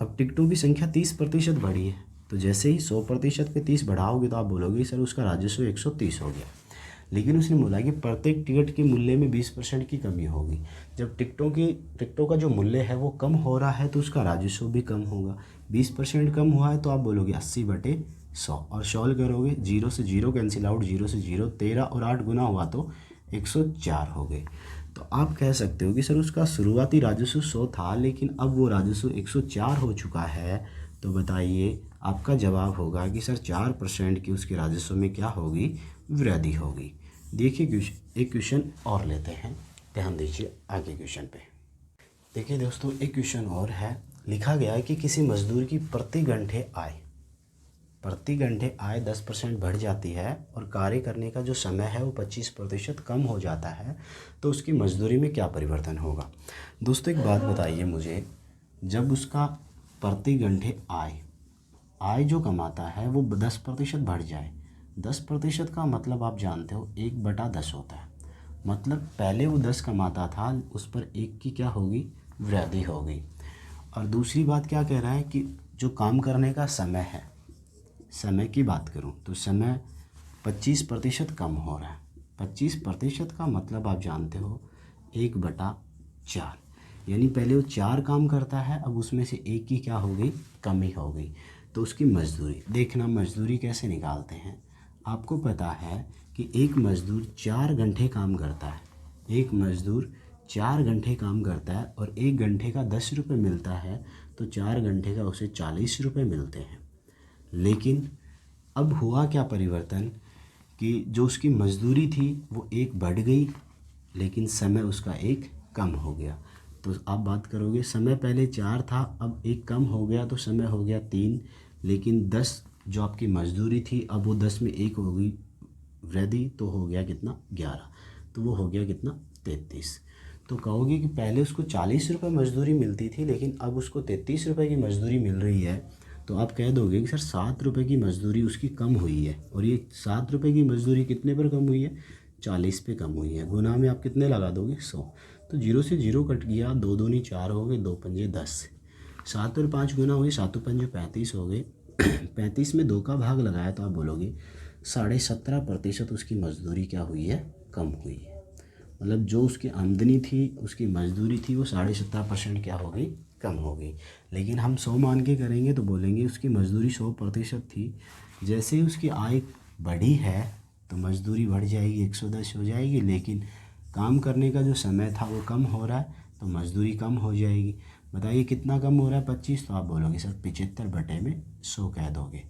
S1: अब टिकटों की संख्या 30% बढ़ी है, तो जैसे ही 100% पे 30 बढ़ाओगे तो आप बोलोगे सर उसका राजस्व 130 हो गया। लेकिन उसने बोला कि प्रत्येक टिकट के मूल्य में 20% की कमी होगी। जब टिकटों का जो मूल्य है वो कम हो रहा है तो उसका राजस्व भी कम होगा। 20% कम हुआ है तो आप बोलोगे 80/100, और सॉल्व करोगे, 0 से 0 कैंसिल आउट, 0 से 0, 13 और 8 गुना हुआ तो 104 हो गए। तो आप कह सकते हो कि सर उसका शुरुआती राजस्व 100 था, लेकिन अब वो राजस्व 104 हो चुका है। तो बताइए, आपका जवाब होगा कि सर 4% की उसके राजस्व में क्या होगी, वृद्धि होगी। देखिए एक क्वेश्चन और लेते हैं, ध्यान दीजिए आगे क्वेश्चन पे। देखिए दोस्तों, एक क्वेश्चन और है। लिखा गया है कि किसी मजदूर की प्रति घंटे आय 10% बढ़ जाती है और कार्य करने का जो समय है वो 25% कम हो जाता है, तो उसकी मजदूरी में क्या परिवर्तन होगा। दोस्तों एक बात बताइए मुझे, जब उसका प्रति घंटे आय जो कमाता है वो 10% बढ़ जाए, 10% का मतलब आप जानते हो 1/10 होता है। मतलब पहले वो 10 कमाता था, उस पर 1 की क्या होगी, वृद्धि होगी। और दूसरी बात क्या कह रहा है कि जो काम करने का समय है, समय की बात करूं तो समय 25% कम हो रहा है। 25% का मतलब आप जानते हो 1/4, यानी पहले वो 4 काम करता है, अब उसमें से 1 की क्या हो गई, कमी हो गई। तो उसकी मजदूरी देखना, मजदूरी कैसे निकालते हैं। आपको पता है कि एक मजदूर 4 घंटे काम करता है, एक मजदूर 4 घंटे काम करता है और 1 घंटे का 10 रुपये मिलता है, तो 4 घंटे का उसे 40 रुपये मिलते हैं। लेकिन अब हुआ क्या परिवर्तन कि जो उसकी मजदूरी थी वो 1 बढ़ गई, लेकिन समय उसका 1 कम हो गया। तो आप बात करोगे, समय पहले 4 था, अब 1 कम हो गया तो समय हो गया 3, लेकिन 10 जो आपकी मजदूरी थी अब वो 10 में 1 हो गई वृद्धि, तो हो गया कितना, 11, तो वो हो गया कितना, 33। तो कहोगे कि पहले उसको 40 रुपये मजदूरी मिलती थी, लेकिन अब उसको 33 रुपये की मजदूरी मिल रही है। तो आप कह दोगे कि सर 7 रुपये की मजदूरी उसकी कम हुई है, और ये 7 रुपये की मजदूरी कितने पर कम हुई है, 40 पे कम हुई है। गुना में आप कितने लगा दोगे, 100। तो 0 से 0 कट गया, 2 दूनी 4 हो गए, 2 पंजे 10, 7 और 5 गुना हुए, 7 पंजे 35 हो गए। 35 में 2 का भाग लगाया तो आप बोलोगे 17.5% उसकी मजदूरी क्या हुई है, कम हुई है। मतलब जो उसकी आमदनी थी, उसकी मजदूरी थी, वो 17.5% क्या हो गई, कम हो गई। लेकिन हम 100 मान के करेंगे तो बोलेंगे उसकी मजदूरी 100% थी, जैसे ही उसकी आय बढ़ी है तो मजदूरी बढ़ जाएगी, 110 हो जाएगी, लेकिन काम करने का जो समय था वो कम हो रहा है तो मजदूरी कम हो जाएगी। बताइए कितना कम हो रहा है, 25, तो आप बोलोगे सर 75/100 कह दोगे।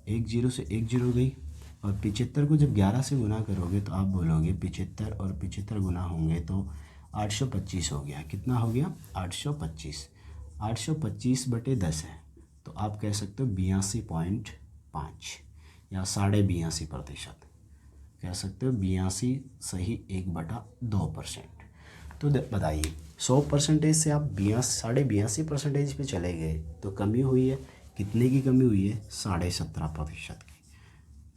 S1: 1 0 से 1 0 गई, और 75 को जब 11 से गुना करोगे तो आप बोलोगे 75 और 75 गुना होंगे तो 825 हो गया। कितना हो गया? 825। 825/10 है, तो आप कह सकते हो 82.5 या 82.5% कह सकते हो। 82 सही 1/2%। तो बताइए 100% से आप 82.5% पे चले गए तो कमी हुई है। कितने की कमी हुई है? 17.5% की।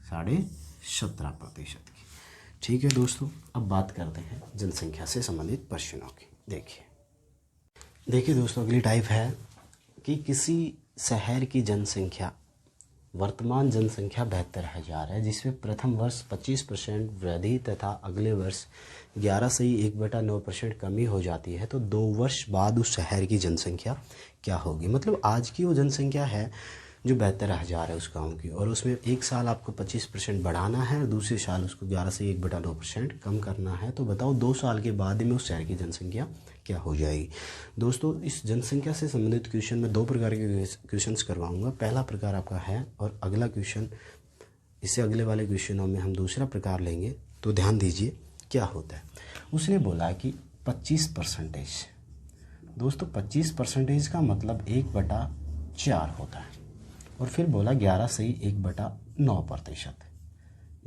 S1: 17.5% की। ठीक है दोस्तों, अब बात करते हैं जनसंख्या से संबंधित प्रश्नों की। देखिए दोस्तों, अगली टाइप है कि किसी शहर की जनसंख्या, वर्तमान जनसंख्या 72,000 है, जिसमें प्रथम वर्ष 25% वृद्धि तथा अगले वर्ष 11.1/9% कमी हो जाती है, तो 2 वर्ष बाद उस शहर की जनसंख्या क्या होगी। मतलब आज की वो जनसंख्या है जो 72,000 है उस गांव की, और उसमें एक साल आपको 25% बढ़ाना है और दूसरे साल उसको 11.1/9% कम करना है। तो बताओ 2 साल के बाद में उस शहर की जनसंख्या क्या हो जाएगी। दोस्तों, इस जनसंख्या से संबंधित क्वेश्चन में 2 प्रकार के क्वेश्चंस करवाऊंगा। पहला प्रकार आपका है और अगला क्वेश्चन, इससे अगले वाले क्वेश्चनों में हम दूसरा प्रकार लेंगे। तो ध्यान दीजिए क्या होता है। उसने बोला कि 25%। दोस्तों 25% का मतलब 1/4 होता है, और फिर बोला 11.1/9%।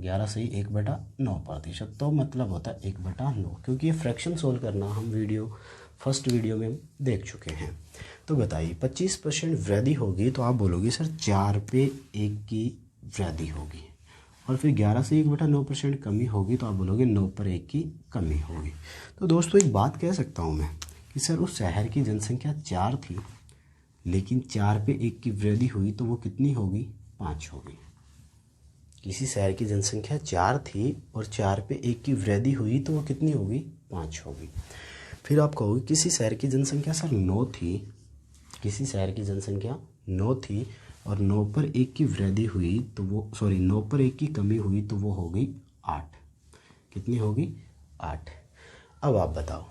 S1: 11.1/9%, तो मतलब होता है 1/9, क्योंकि ये फ्रैक्शन सोल्व करना हम फर्स्ट वीडियो में देख चुके हैं। तो बताइए 25% वृद्धि होगी तो आप बोलोगे सर 4/1 की वृद्धि होगी, और फिर 11.1/9% कमी होगी तो आप बोलोगे 9/1 की कमी होगी। तो दोस्तों एक बात कह सकता हूँ मैं कि सर उस शहर की जनसंख्या 4 थी, लेकिन 4/1 की वृद्धि हुई तो वो कितनी होगी? 5 होगी। किसी शहर की जनसंख्या 4 थी और 4/1 की वृद्धि हुई तो वो कितनी होगी? 5 होगी। फिर आप कहोगे किसी शहर की जनसंख्या सर 9 थी, किसी शहर की जनसंख्या 9 थी और 9/1 की वृद्धि हुई तो वो 9/1 की कमी हुई तो वो हो गई 8। कितनी होगी? 8। अब आप बताओ,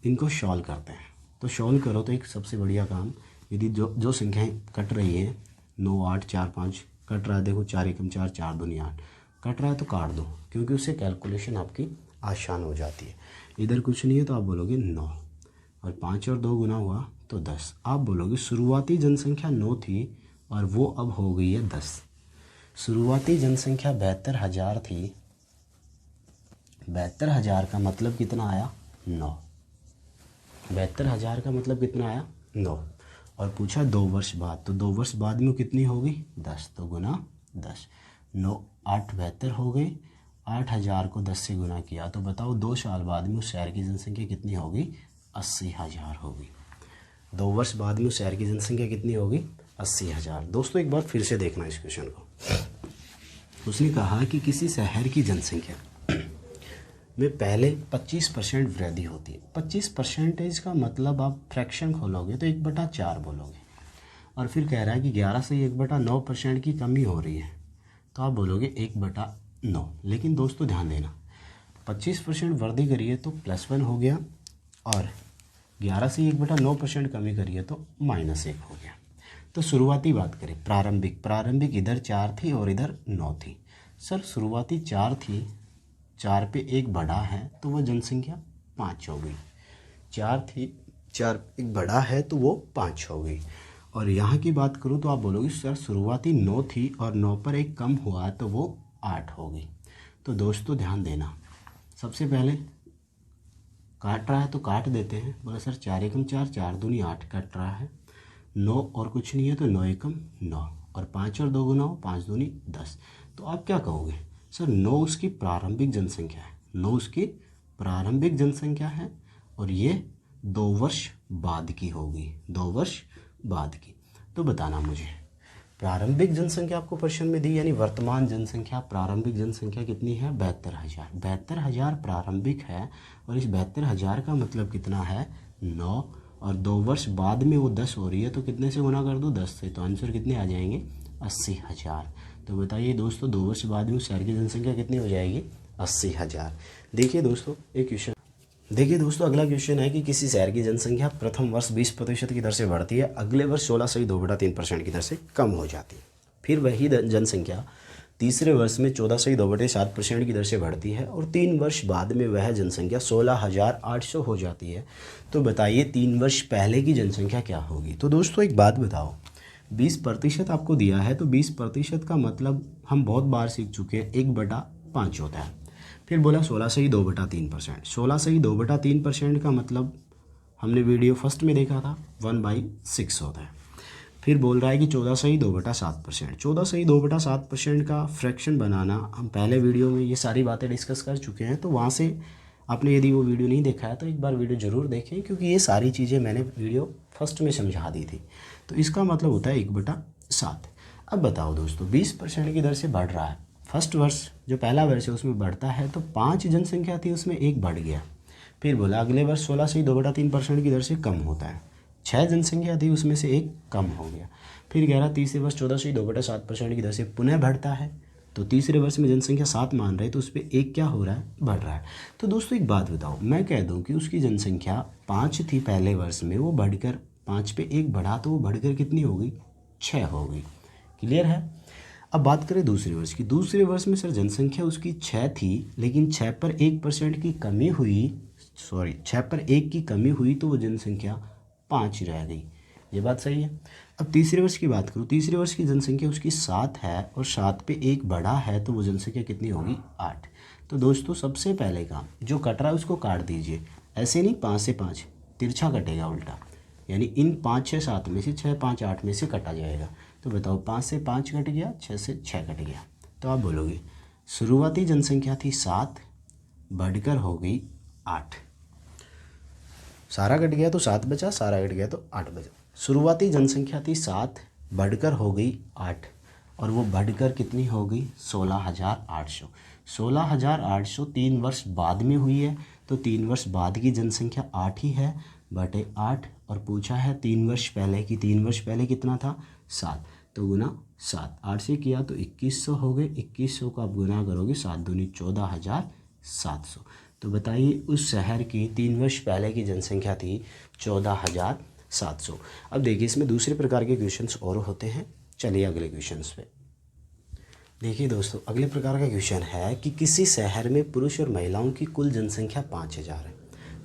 S1: इनको सॉल्व करते हैं। तो सॉल्व करो तो एक सबसे बढ़िया काम, यदि जो संख्याएं कट रही हैं 9, 8, 4, 5 कट रहा है, देखो 4 एकम 4, 4 दूनी 8 कट रहा है तो काट दो, क्योंकि उससे कैलकुलेशन आपकी आसान हो जाती है। इधर कुछ नहीं है तो आप बोलोगे 9, और 5 और 2 गुना हुआ तो 10। आप बोलोगे शुरुआती जनसंख्या 9 थी और वो अब हो गई है 10। शुरुआती जनसंख्या 72,000 थी, 72,000 का मतलब कितना आया? 9। 72,000 का मतलब कितना आया? 9। और पूछा 2 वर्ष बाद, तो 2 वर्ष बाद में कितनी होगी? 10, तो गुना 10। 9, 8 72 हो गई। 8,000 को 10 से गुना किया तो बताओ 2 साल बाद में उस शहर की जनसंख्या कितनी होगी? 80,000 होगी। 2 वर्ष बाद में उस शहर की जनसंख्या कितनी होगी? 80,000। दोस्तों एक बार फिर से देखना इस क्वेश्चन को। उसने कहा कि किसी शहर की जनसंख्या में पहले 25% वृद्धि होती है। 25% का मतलब आप फ्रैक्शन खोलोगे तो 1/4 बोलोगे, और फिर कह रहा है कि 11.1/9% की कमी हो रही है तो आप बोलोगे 1/9। लेकिन दोस्तों ध्यान देना, 25% वृद्धि करिए तो +1 हो गया, और 11.1/9% कमी करिए तो -1 हो गया। तो शुरुआती बात करें, प्रारंभिक इधर 4 थी और इधर 9 थी। सर शुरुआती 4 थी, 4/1 बढ़ा है तो वो जनसंख्या 5 हो गई। 4 थी, 4/1 बढ़ा है तो वो 5 हो गई। और यहाँ की बात करूँ तो आप बोलोगे सर शुरुआती 9 थी और 9/1 कम हुआ तो वो 8 हो गई। तो दोस्तों ध्यान देना, सबसे पहले काट रहा है तो काट देते हैं। बोला सर 4 एकम 4, 4 दूनी 8 कट रहा है। 9 और कुछ नहीं है तो 9 एकम 9, और 5 और 2 गुना हो 5 दूनी 10। तो आप क्या कहोगे? सर 9 उसकी प्रारंभिक जनसंख्या है, 9 उसकी प्रारंभिक जनसंख्या है, और ये 2 वर्ष बाद की होगी, 2 वर्ष बाद की। तो बताना मुझे प्रारंभिक जनसंख्या आपको प्रश्न में दी, यानी वर्तमान जनसंख्या, प्रारंभिक जनसंख्या कितनी है? 72,000। 72,000 प्रारंभिक है, और इस 72,000 का मतलब कितना है? 9, और 2 वर्ष बाद में वो 10 हो रही है तो कितने से गुना कर दो? 10 से। तो आंसर कितने आ जाएंगे? 80,000। तो बताइए दोस्तों 2 वर्ष बाद में उस शहर की जनसंख्या कितनी हो जाएगी? 80,000। देखिए दोस्तों एक क्वेश्चन, देखिए दोस्तों अगला क्वेश्चन है कि किसी शहर की जनसंख्या प्रथम वर्ष 20% की दर से बढ़ती है, अगले वर्ष 16.2/3% की दर से कम हो जाती है। फिर वही जनसंख्या तीसरे वर्ष में 14.2/7% की दर से बढ़ती है और 3 वर्ष बाद में वह जनसंख्या 16,800 हो जाती है। तो बताइए 3 वर्ष पहले की जनसंख्या क्या होगी। तो दोस्तों एक बात बताओ, 20% आपको दिया है तो 20% का मतलब हम बहुत बार सीख चुके हैं, 1/5 होता है। फिर बोला 16/2/3%। 16/2/3% का मतलब हमने वीडियो फर्स्ट में देखा था 1/6 होता है। फिर बोल रहा है कि 14/2/7%। 14/2/7% का फ्रैक्शन बनाना हम पहले वीडियो में ये सारी बातें डिस्कस कर चुके हैं, तो वहाँ से आपने यदि वो वीडियो नहीं देखा है तो एक बार वीडियो ज़रूर देखें, क्योंकि ये सारी चीज़ें मैंने वीडियो फर्स्ट में समझा दी थी। तो इसका मतलब होता है 1/7। अब बताओ दोस्तों, 20% की दर से बढ़ रहा है। फर्स्ट वर्ष जो पहला वर्ष है उसमें बढ़ता है, तो 5 जनसंख्या थी उसमें 1 बढ़ गया। फिर बोला अगले वर्ष 16/2/3% की दर से कम होता है, 6 जनसंख्या थी उसमें से 1 कम हो गया। फिर 11 तीसरे वर्ष 14/2/7% की दर से पुनः बढ़ता है, तो तीसरे वर्ष में जनसंख्या 7 मान रहे तो उस पर 1 क्या हो रहा है, बढ़ रहा है। तो दोस्तों एक बात बताओ, मैं कह दूं कि उसकी जनसंख्या 5 थी पहले वर्ष में, वो बढ़कर 5 पे 1 बढ़ा तो वो बढ़कर कितनी हो गई, 6 हो गई। क्लियर है। अब बात करें दूसरे वर्ष की। दूसरे वर्ष में सर जनसंख्या उसकी 6 थी, लेकिन 6 पर 1% की कमी हुई, 6 पर 1 की कमी हुई तो वो जनसंख्या 5 रह गई। ये बात सही है। अब तीसरे वर्ष की बात करूँ, तीसरे वर्ष की जनसंख्या उसकी 7 है और 7 पे 1 बढ़ा है तो वो जनसंख्या कितनी होगी, 8। तो दोस्तों सबसे पहले काम, जो कट रहा है उसको काट दीजिए, ऐसे नहीं 5 से 5 तिरछा कटेगा उल्टा, यानी इन 5 6 7 में से 6 5 8 में से कटा जाएगा। तो बताओ 5 से 5 कट गया, 6 से 6 कट गया। तो आप बोलोगे शुरुआती जनसंख्या थी 7, बढ़कर हो गई 8। सारा कट गया तो 7 बचा, सारा कट गया तो 8 बचा। शुरुआती जनसंख्या थी 7, बढ़कर हो गई 8, और वो बढ़कर कितनी हो गई, 16,800। 16,800 3 वर्ष बाद में हुई है, तो 3 वर्ष बाद की जनसंख्या 8 ही है, बटे 8। और पूछा है 3 वर्ष पहले की, 3 वर्ष पहले कितना था, 7, तो गुना 7, 8 से किया तो 2100 हो गए। 2100 को आप गुना करोगे 7 दूनी 14,700। तो बताइए उस शहर की 3 वर्ष पहले की जनसंख्या थी 14,700। अब देखिए इसमें दूसरे प्रकार के क्वेश्चंस और होते हैं। चलिए अगले क्वेश्चंस पे देखिए दोस्तों, अगले प्रकार का क्वेश्चन है कि किसी शहर में पुरुष और महिलाओं की कुल जनसंख्या 5,000 है,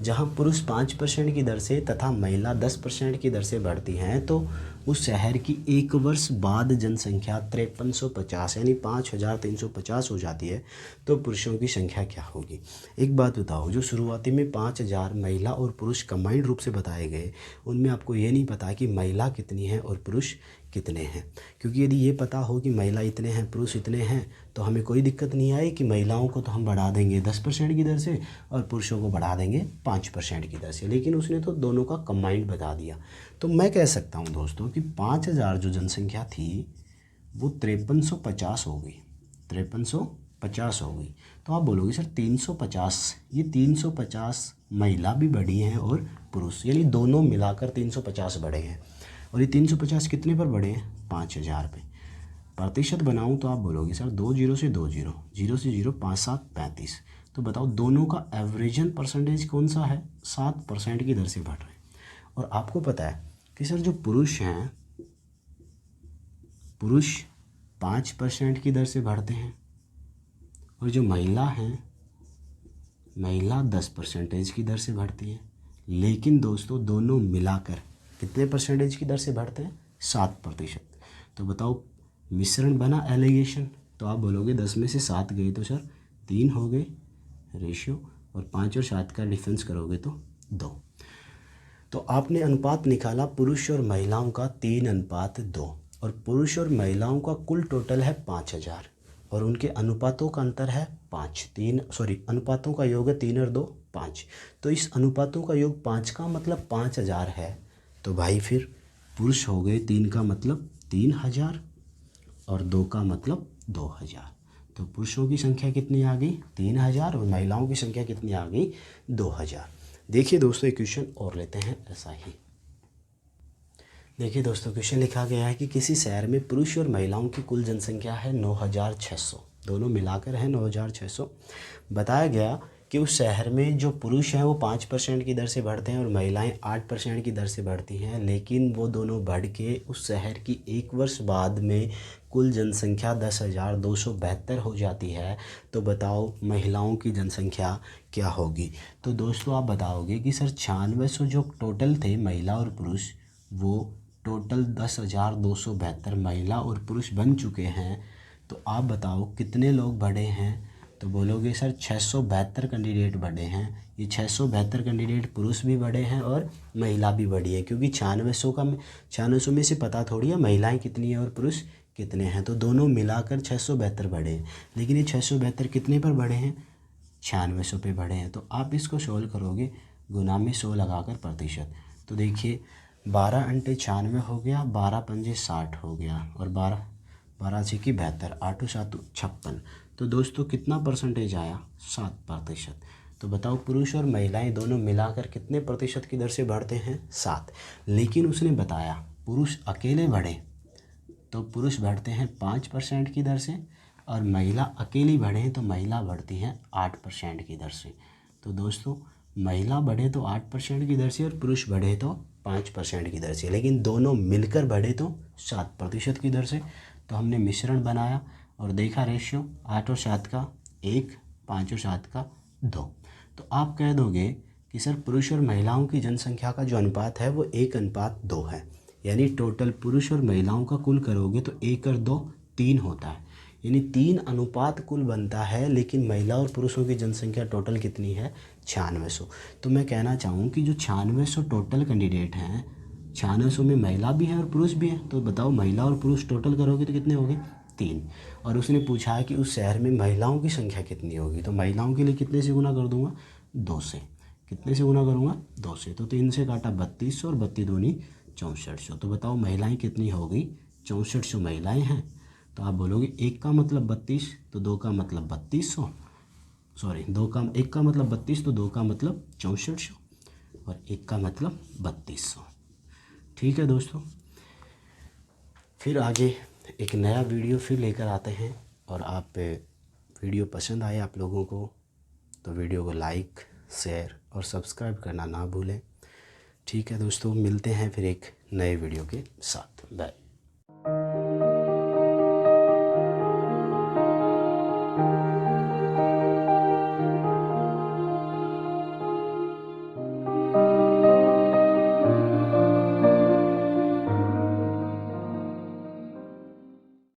S1: जहां पुरुष 5% की दर से तथा महिला 10% की दर से बढ़ती हैं, तो उस शहर की 1 वर्ष बाद जनसंख्या 5350 यानी 5350 हो जाती है। तो पुरुषों की संख्या क्या होगी। एक बात बताओ, जो शुरुआती में 5000 महिला और पुरुष कंबाइंड रूप से बताए गए, उनमें आपको ये नहीं पता कि महिला कितनी है और पुरुष कितने हैं, क्योंकि यदि ये पता हो कि महिला इतने हैं पुरुष इतने हैं तो हमें कोई दिक्कत नहीं आई कि महिलाओं को तो हम बढ़ा देंगे 10% की दर से और पुरुषों को बढ़ा देंगे 5% की दर से, लेकिन उसने तो दोनों का कंबाइंड बता दिया। तो मैं कह सकता हूँ दोस्तों कि 5000 जो जनसंख्या थी वो 5350 हो गई, 5350 हो गई। तो आप बोलोगे सर 350, ये 350 महिला भी बढ़ी हैं और पुरुष, यानी दोनों मिलाकर 350 बढ़े हैं, और ये 350 कितने पर बढ़े हैं, 5000 पे। प्रतिशत बनाऊं तो आप बोलोगे सर 2 0 से 2 0, 0 से 0, 5 7 35। तो बताओ दोनों का एवरेजन परसेंटेज कौन सा है, 7% की दर से बढ़ रहे हैं। और आपको पता है कि सर जो पुरुष हैं, पुरुष 5% की दर से बढ़ते हैं, और जो महिला हैं, महिला 10% की दर से बढ़ती है। लेकिन दोस्तों दोनों मिलाकर कितने परसेंटेज की दर से बढ़ते हैं, 7%। तो बताओ मिश्रण बना एलिगेशन, तो आप बोलोगे 10 में से 7 गए तो सर 3 हो गए रेशियो, और 5 और 7 का डिफरेंस करोगे तो 2। तो आपने अनुपात निकाला पुरुष और महिलाओं का 3:2, और पुरुष और महिलाओं का कुल टोटल है 5000, और उनके अनुपातों का अंतर है 5, अनुपातों का योग है 3 और 2 5। तो इस अनुपातों का योग 5 का मतलब 5000 है। तो भाई फिर पुरुष हो गए 3 का मतलब 3000 और 2 का मतलब 2000। तो पुरुषों की संख्या कितनी आ गई, 3000, और महिलाओं की संख्या कितनी आ गई, 2000। देखिए दोस्तों एक क्वेश्चन और लेते हैं ऐसा ही। देखिए दोस्तों क्वेश्चन लिखा गया है कि किसी शहर में पुरुष और महिलाओं की कुल जनसंख्या है 9600, दोनों मिलाकर है 9600। बताया गया कि उस शहर में जो पुरुष हैं वो 5% की दर से बढ़ते हैं और महिलाएं 8% की दर से बढ़ती हैं, लेकिन वो दोनों बढ़ के उस शहर की 1 वर्ष बाद में कुल जनसंख्या 10,272 हो जाती है। तो बताओ महिलाओं की जनसंख्या क्या होगी। तो दोस्तों आप बताओगे कि सर 9600 जो टोटल थे महिला और पुरुष, वो टोटल 10,272 महिला और पुरुष बन चुके हैं। तो आप बताओ कितने लोग बढ़े हैं। तो बोलोगे सर 672 कैंडिडेट बढ़े हैं। ये 672 कैंडिडेट पुरुष भी बढ़े हैं और महिला भी बढ़ी है, क्योंकि 9600 में से पता थोड़ी है महिलाएं कितनी हैं और पुरुष कितने हैं। तो दोनों मिलाकर 672 बढ़े हैं, लेकिन ये 672 कितने पर बढ़े हैं, 9600 पे बढ़े हैं। तो आप इसको सोल्व करोगे गुना में 100 लगाकर प्रतिशत। तो देखिए 12 अंटे 96 हो गया, 12 पंजे 60 हो गया और 12 छक्की 72, 8 7 56। तो दोस्तों कितना परसेंटेज आया, 7%। तो बताओ पुरुष और महिलाएं दोनों मिलाकर कितने प्रतिशत की दर से बढ़ते हैं, 7। लेकिन उसने बताया पुरुष अकेले बढ़े तो पुरुष बढ़ते हैं 5% की दर से और महिला अकेली बढ़े तो महिला बढ़ती हैं 8% की दर से। तो दोस्तों महिला बढ़े तो 8% की दर से और पुरुष बढ़े तो 5% की दर से, लेकिन दोनों मिलकर बढ़े तो 7% की दर से। तो हमने मिश्रण बनाया और देखा रेशियो 8 और 7 का 1, 5 और 7 का 2। तो आप कह दोगे कि सर पुरुष और महिलाओं की जनसंख्या का जो अनुपात है वो 1:2 है, यानी टोटल पुरुष और महिलाओं का कुल करोगे तो 1 और 2 3 होता है, यानी 3 अनुपात कुल बनता है। लेकिन महिला और पुरुषों की जनसंख्या टोटल कितनी है, 9600। तो मैं कहना चाहूँ कि जो 9600 टोटल कैंडिडेट हैं, 9600 में महिला भी है और पुरुष भी है। तो बताओ महिला और पुरुष टोटल करोगे तो कितने होंगे, 3। और उसने पूछा है कि उस शहर में महिलाओं की संख्या कितनी होगी। तो महिलाओं के लिए कितने से गुना कर दूंगा, 2 से। कितने से गुना करूँगा, 2 से। तो 3 से काटा 3200 और 32 दूनी 6400। तो बताओ महिलाएं कितनी हो गई, 6400 महिलाएं हैं। तो आप बोलोगे 1 का मतलब 32 तो 2 का मतलब 3200, सॉरी 1 का मतलब 32 तो 2 का मतलब 6400 और 1 का मतलब 3200। ठीक है दोस्तों, फिर आगे एक नया वीडियो फिर लेकर आते हैं। और आप वीडियो पसंद आए आप लोगों को तो वीडियो को लाइक, शेयर और सब्सक्राइब करना ना भूलें। ठीक है दोस्तों, मिलते हैं फिर एक नए वीडियो के साथ। बाय।